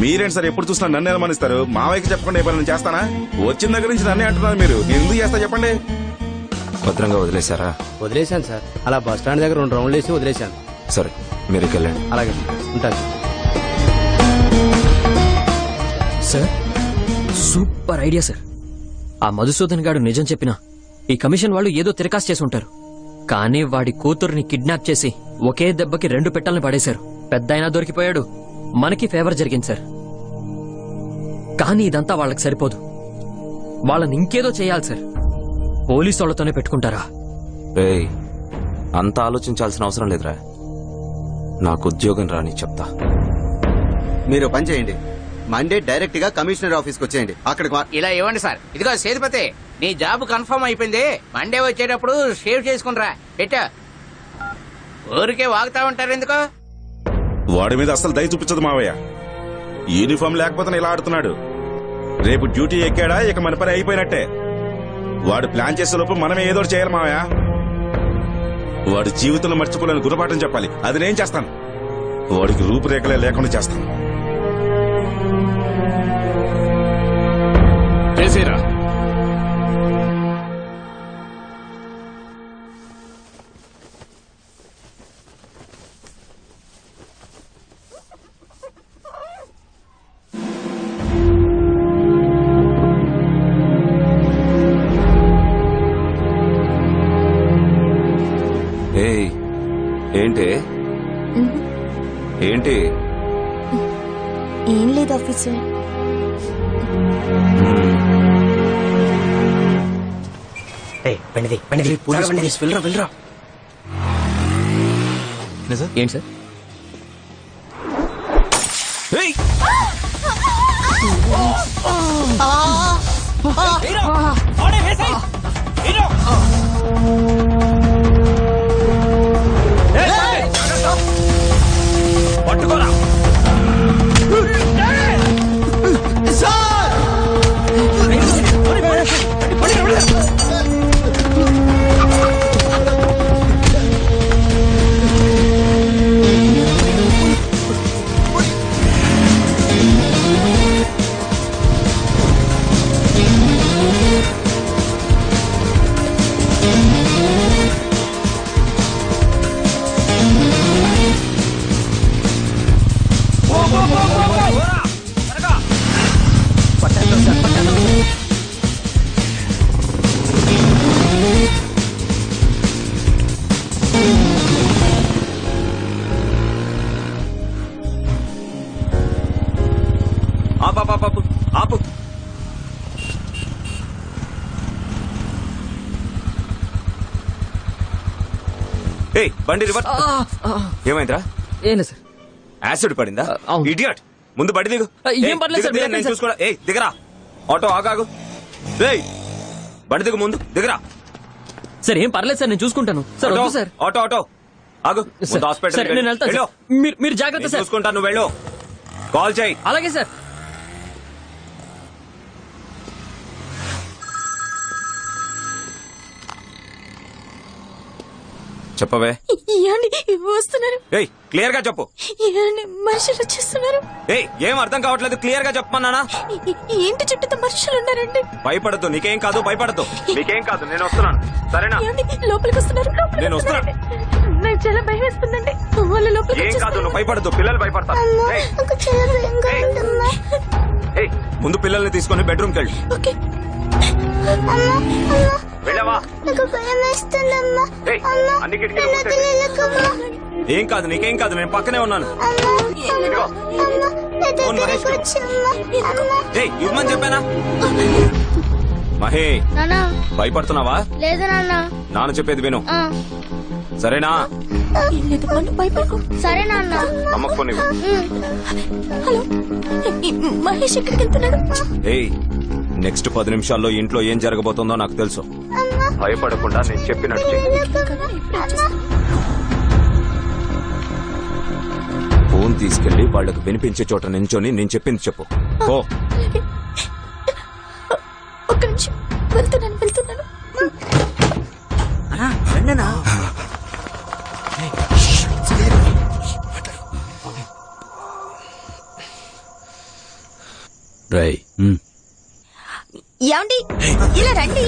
మీరేంటి సార్ ఎప్పుడు చూసినా నన్ను అనుమానిస్తారు? మావయ్యకి చెప్పకుండా ఏ పని చేస్తానా? వచ్చిన దగ్గర నుంచి నన్నే అంటున్నారు మీరు. నేను ఎందుకు చేస్తా చెప్పండి? భద్రంగా వదిలేశారా? వదిలేశాను సార్. అలా బస్ స్టాండ్ దగ్గర 2 రౌండ్లు వేసి వదిలేశాను. సరే, మీరు వెళ్ళండి. అలాగే ఉంటాను సార్. Super idea sir. ఆ మధుసూదన్ గాడు నిజం చెప్పినా ఈ కమిషన్ వాళ్ళు ఏదో తిరకాసు చేసి ఉంటారు. కానీ వాడి కూతుర్ని కిడ్నాప్ చేసి ఒకే దెబ్బకి 2 పెట్టాలని పడేశారు. పెద్ద అయినా దొరికిపోయాడు, మనకి ఫేవర్ జరిగింది సార్. కానీ ఇదంతా వాళ్ళకి సరిపోదు. వాళ్ళని ఇంకేదో చేయాలి సార్. పోలీసు వాళ్ళతోనే పెట్టుకుంటారా? రేయ్, అంత ఆలోచించాల్సిన అవసరం లేదురా. నాకు ఉద్యోగం రాని చెప్తా. మీరు పని చేయండి, మండే డైరెక్ట్ గా కమిషనర్ ఆఫీస్ కి వచ్చేయండి. అక్కడికి ఇలా ఇవ్వండి సార్. ఇదిగో సేతుపతి, నీ జాబ్ కన్ఫర్మ్ అయిపోయింది. మండే వచ్చేటప్పుడు షేవ్ చేసుకునిరా. పెట్టా, ఊరికే వాగుతా ఉంటారు ఎందుకో? వాడి మీద అసలు దయ చూపించదు మావయ్య. యూనిఫామ్ లేకపోతే ఇలా ఆడుతున్నాడు. రేపు డ్యూటీ ఎక్కాడా ఇక మన పని అయిపోయినట్టే. వాడు ప్లాన్ చేసే లోపు మనమే ఏదో ఒకటి చేయాలి మావయ్య. వాడు జీవితంలో మర్చిపోలేని గుణపాఠం చెప్పాలి. అది నేను చేస్తాను. వాడికి రూపురేఖలే లేకుండా చేస్తాను. చేసేరా. ఏయ్ ఏంటి ఏంటి ఏం లేదు ఆఫీసర్. వెళ్ళరా ఏంటి సార్? పట్టుకోరా. ఆపు ఆపు. ఏయ్ బండి రివర్స్. ఏమైందిరా? ఏం లేదు సార్. యాసిడ్ పడిందా? ఇడియట్. ముందు బండి దిగు. ఏం పర్లేదు సార్, నేను చూసుకోడా. ఏయ్ దిగరా. ఆటో ఆగాగు. ఏయ్ బండి దిగు, ముందు దిగరా. సార్ ఏం పర్లేదు సార్, నేను చూసుకుంటాను సార్. వద్దు సార్. ఆటో ఆగు. ముందు హాస్పిటల్ సరే, నేను వెళ్తాను సార్. మీరు జాగ్రత్త సార్. చూసుకుంటాను, నువ్వు వెళ్ళు. కాల్ చేయి. అలాగే సార్. చెప్పవే. వస్తున్నారు. ఏయ్ క్లియర్ గా చెప్పు. మనుషులు వచ్చేస్తున్నారు. ఏయ్ ఏం అర్థం కావట్లేదు, క్లియర్ గా చెప్పమన్నానా? ఏంటి చుట్టూ మనుషులు ఉన్నారండి. భయపడద్దు, నీకేం కాదు, భయపడద్దు. నీకేం కాదు, నేను వస్తున్నాను. సరేనా? లోపలికి వస్తున్నారు. నేను వస్తున్నాను. నాకు చాలా భయం వేస్తుందండి. వాళ్ళు లోపలికి ఏం కాదు, నువ్వు భయపడద్దు. పిల్లలు భయపడతారు. ఏయ్ ముందు పిల్లల్ని తీసుకొని బెడ్రూమ్కి వెళ్ళి. ఓకే. వెళ్ళవా? ఏయ్, అన్ని కిటికీలు మూసేయ్. ఏం కాదు, నీకేం కాదు, నేను పక్కనే ఉన్నాను. ఇదిగో. ఫోన్ మహేష్కి ఇవ్వు. ఏయ్ ఇవ్వమని చెప్పానా? మహే నానా భయపడుతున్నావా? లేదు నాన్న. నాన్న చెప్పేది విను, సరేనా? సరే నాన్న. అమ్మకు ఫోన్ ఇవ్వు. హలో, మహేష్ ఎక్కడికి వెళ్తున్నాడు? ఏయ్ నెక్స్ట్ 10 నిమిషాల్లో ఇంట్లో ఏం జరగబోతుందో నాకు తెలుసు. భయపడకుండా నేను చెప్పినట్టు చెయ్యి. ఫోన్ తీసుకెళ్లి వాళ్లకు వినిపించే చోట నించొని నేను చెప్పింది చెప్పు. ఓ ఒక్క నిమిషం, వెళ్తున్నాను. రై ఏమండి, ఇలా రండి.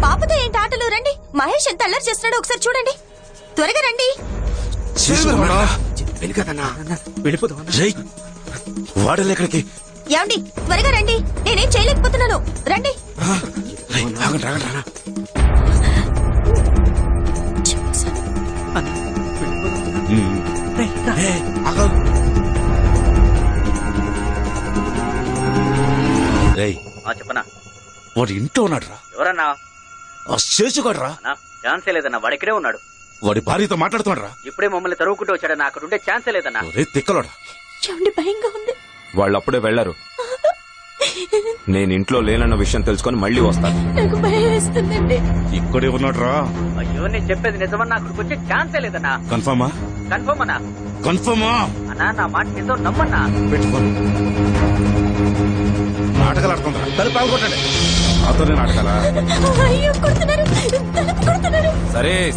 పాపతో ఏంటి ఆటలు? రండి. మహేష్ ఎంత అల్లరి చేస్తున్నాడో ఒకసారి చూడండి. త్వరగా రండి. వాడలేక్కడికి. ఏమండి త్వరగా రండి, నేనేం చేయలేకపోతున్నాను. రండి. చెప్పనా? వాడు ఇంట్లో ఉన్నాడు రా. ఎవరన్నా? శేషుగాడు రా. ఛాన్సే లేదన్నా, వాడు ఇక్కడే ఉన్నాడు. వాడి భార్యతో మాట్లాడుతున్నాడు రా. ఇప్పుడే మమ్మల్ని తరువుకుంటూ వచ్చాడన్నా, అక్కడ ఉండే ఛాన్సే లేదన్నా. తిక్కలోడా. ఏమండి భయంగా ఉంది. వాళ్ళు అప్పుడే వెళ్లరు. నేను ఇంట్లో లేనన్న విషయం తెలుసుకొని మళ్ళీ వస్తాను. నాకు భయం వేస్తుందండి. ఇక్కడే ఉన్నాడు రా. అయ్యో నేను చెప్పేది నిజమన్నా, అక్కడికి వచ్చే ఛాన్సే లేదన్నా. కన్ఫర్మా? కన్ఫర్మ్ అన్నా. కన్ఫర్మా? అన్నా నా మాట నిజం నమ్మన్నా. పెట్టుకోండి. నాటకాలు ఆడుతుందా? తల పాల్గొట్టండి. నాతోనే నాటకాలా? అయ్యో కొడుతున్నారు, తలుపు కొడుతున్నారు.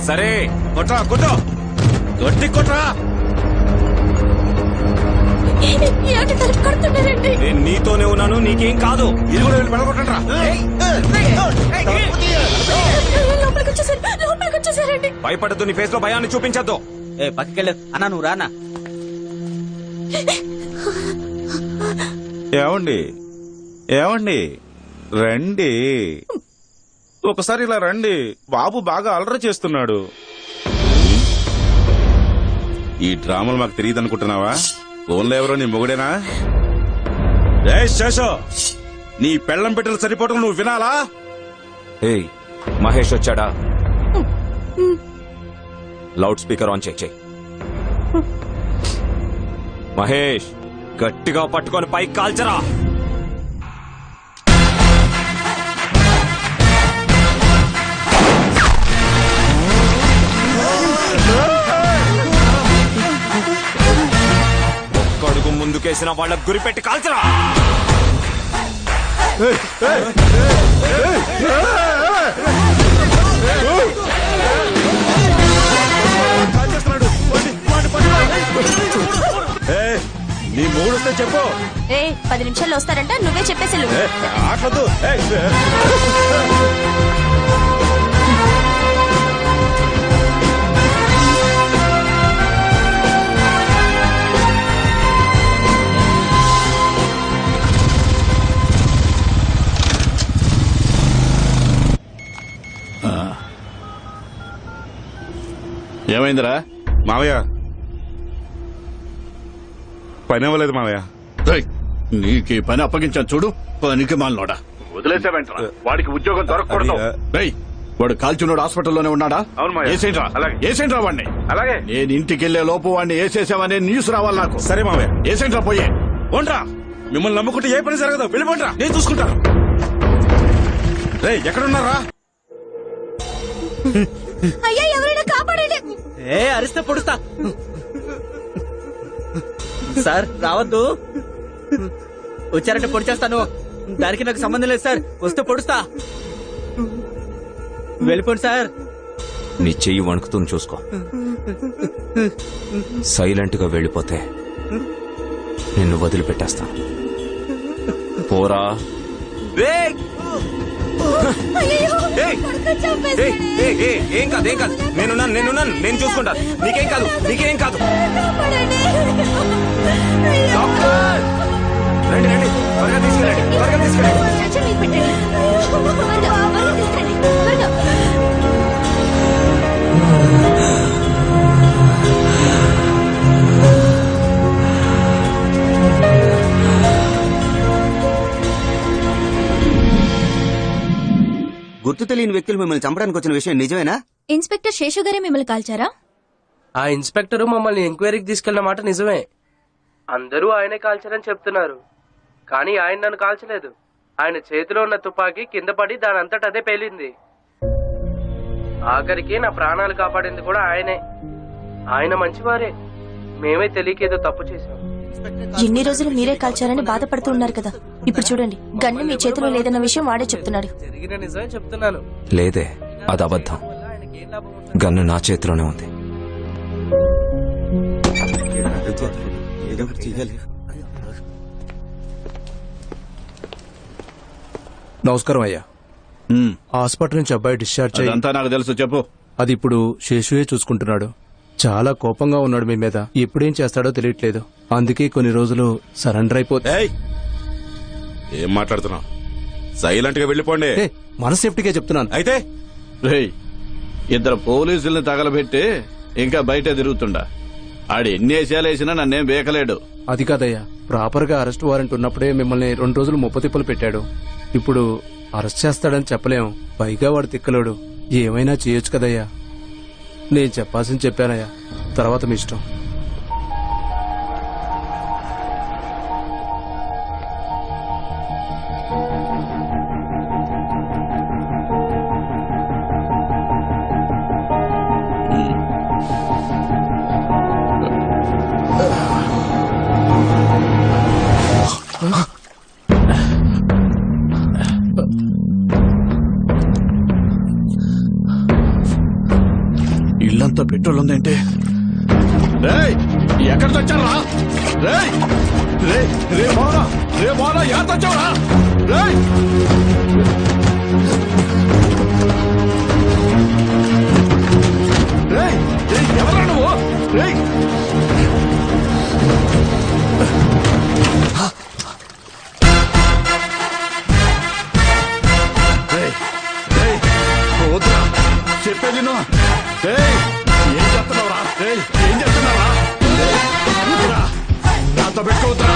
సరే కొట్రా, కొట్టు, గట్టి కొట్రా. ఏంటి తలుపు కొడుతున్నారండి? నేను నీతోనే ఉన్నాను, నీకేం కాదు. ఇది కూడా వెళ్ళి వెళ్ళగొట్టండి రా. లోపలికి వచ్చేసారండి. భయపడద్దు, నీ ఫేస్ లో భయాన్ని చూపించద్దు. ఏ పక్కకెళ్ళు అన్నా, నువ్వు రానా. ఏమండి ఏమండి రండి, ఒకసారి ఇలా రండి. బాబు బాగా అలర చేస్తున్నాడు. ఈ డ్రామాలు మాకు తెలియదు అనుకుంటున్నావా? ఫోన్లో ఎవరో నీ మొగుడేనా? ఏ శేషో, నీ పెళ్ళం పెట్టెలు సరిపోవటం నువ్వు వినాలా? ఏయ్, మహేష్ వచ్చాడా? లౌడ్ స్పీకర్ ఆన్ చెక్ చేయి. మహేష్, గట్టిగా పట్టుకొని పైకి కాల్చరా. ఒక్క అడుగు ముందుకేసిన వాళ్ళకు గురిపెట్టి కాల్చరా. నీ మూడు వస్తే చెప్పు. 10 నిమిషాల్లో వస్తారంట, నువ్వే చెప్పేసి ఆటదు. ఏమైందిరా మావయ్య? పని అవ్వలేదు మావయ్య. నీకు ఈ పని అప్పగించాను చూడు, పనికి మాలనోడా. వదిలేసావేంట్రా? వాడికి ఉద్యోగం దొరకకూడదు. వాడు కాల్చున్నాడు, హాస్పిటల్లోనే ఉన్నాడా? అవును మావయ్య. ఏసేంట్రా, ఏసేంట్రా వాడిని. అలాగే. నేను ఇంటికి వెళ్లే లోపు వాడిని ఏసేసావనే న్యూస్ రావాలి నాకు. సరే మావయ్య. ఏసేంట్రా పోయే. ఓన్రా, మిమ్మల్ని నమ్ముకుంటే ఏ పని జరగదు. వెళ్ళిపోండ్రా, నేను చూసుకుంటాను. రే, ఎక్కడున్నారా? అయ్యా, ఎవరైనా కాపాడండి. అరిస్తే పొడుస్తా. సార్ రావద్దు, వచ్చారంటే పొడి చేస్తాను. దానికి నాకు సంబంధం లేదు సార్, వస్తే పొడుస్తా. వెళ్ళిపోండి సార్. నీ చెయ్యి వణుకుతుంది చూసుకో. సైలెంట్ గా వెళ్ళిపోతే నిన్ను వదిలిపెట్టేస్తా. పోరా. ఏం కాదు, ఏం కాదు. నేనున్నాను, నేను చూసుకుంటాను. నీకేం కాదు, నీకేం కాదు. డాక్టర్, రండి రండి, త్వరగా తీసుకెళ్ళండి, త్వరగా తీసుకెళ్ళండి. గుర్తు తెలియని వ్యక్తులు మిమ్మల్ని చంపడానికి వచ్చిన విషయం నిజమేనా? ఇన్స్పెక్టర్ శేషు గారే మిమ్మల్ని కాల్చారా? ఆ ఇన్స్పెక్టర్ మమ్మల్ని ఎంక్వైరీకి తీసుకెళ్లిన మాట నిజమే. అందరూ ఆయనే కాల్చారని చెప్తున్నారు, కానీ ఆయన నన్ను కాల్చలేదు. ఆయన చేతిలో ఉన్న తుపాకీ కింద పడి దాని అంతట అదే పేలింది. ఆఖరికి నా ప్రాణాలు కాపాడింది కూడా ఆయనే. ఆయన మంచివారే, మేమే తెలియకేదో తప్పు చేశాం. ఎన్ని రోజులు మీరే కాల్చారని బాధపడుతూ ఉన్నారు కదా, ఇప్పుడు చూడండి, గన్ను మీ చేతిలో లేదన్న విషయం వాడే చెప్తున్నాడు. జరిగిన నిజమే చెప్తున్నాను. లేదే, అది అబద్ధం. గన్ను నా చేతిలోనే ఉంది. నమస్కారం అయ్యా. హాస్పిటల్ నుంచి అబ్బాయి డిశ్చార్జ్ అయ్యి అదంతా నాకు తెలుసు, చెప్పు. అది ఇప్పుడు శేషుయే చూసుకుంటున్నాడు. చాలా కోపంగా ఉన్నాడు మీ మీద. ఎప్పుడేం చేస్తాడో తెలియట్లేదు. అందుకే కొన్ని రోజులు సరెండర్ అయిపోతే. ఏం మాట్లాడుతున్నావు? సైలెంట్ గా వెళ్ళిపోండి. మన సేఫ్టీగా చెప్తున్నాను. అయితే రేయ్, ఇద్దరు పోలీసుల్ని తగలబెట్టి ఇంకా బయట తిరుగుతుండా. ఆడు ఎన్ని వేసాలు వేసినా నన్నేం వేయకలేడు. అది కాదయ్యా, ప్రాపర్ గా అరెస్ట్ వారెంట్ ఉన్నప్పుడే మిమ్మల్ని 2 రోజులు ముప్పతిప్పలు పెట్టాడు. ఇప్పుడు అరెస్ట్ చేస్తాడని చెప్పలేం. పైగా వాడు తిక్కలోడు, ఏమైనా చేయొచ్చు కదయ్యా. నేను చెప్పాల్సింది చెప్పానయ్యా, తర్వాత మీ ఇష్టం. ఇల్లంతా పెట్రోల్ ఉందేంటి? ఎక్కడ తెచ్చారా? రేయ్ రే రే మోనా రే మోనా యాద వచ్చావురా రేయ్ రేయ్ రేయ్ ఎవరా నువ్వు రేయ్ రేయ్ రేయ్ వద్దురా చెప్పేది నువ్వు రేయ్ ఏం చేస్తున్నావురా రేయ్ ఏం చేస్తున్నావురా నాతో పెట్టుకోవద్దురా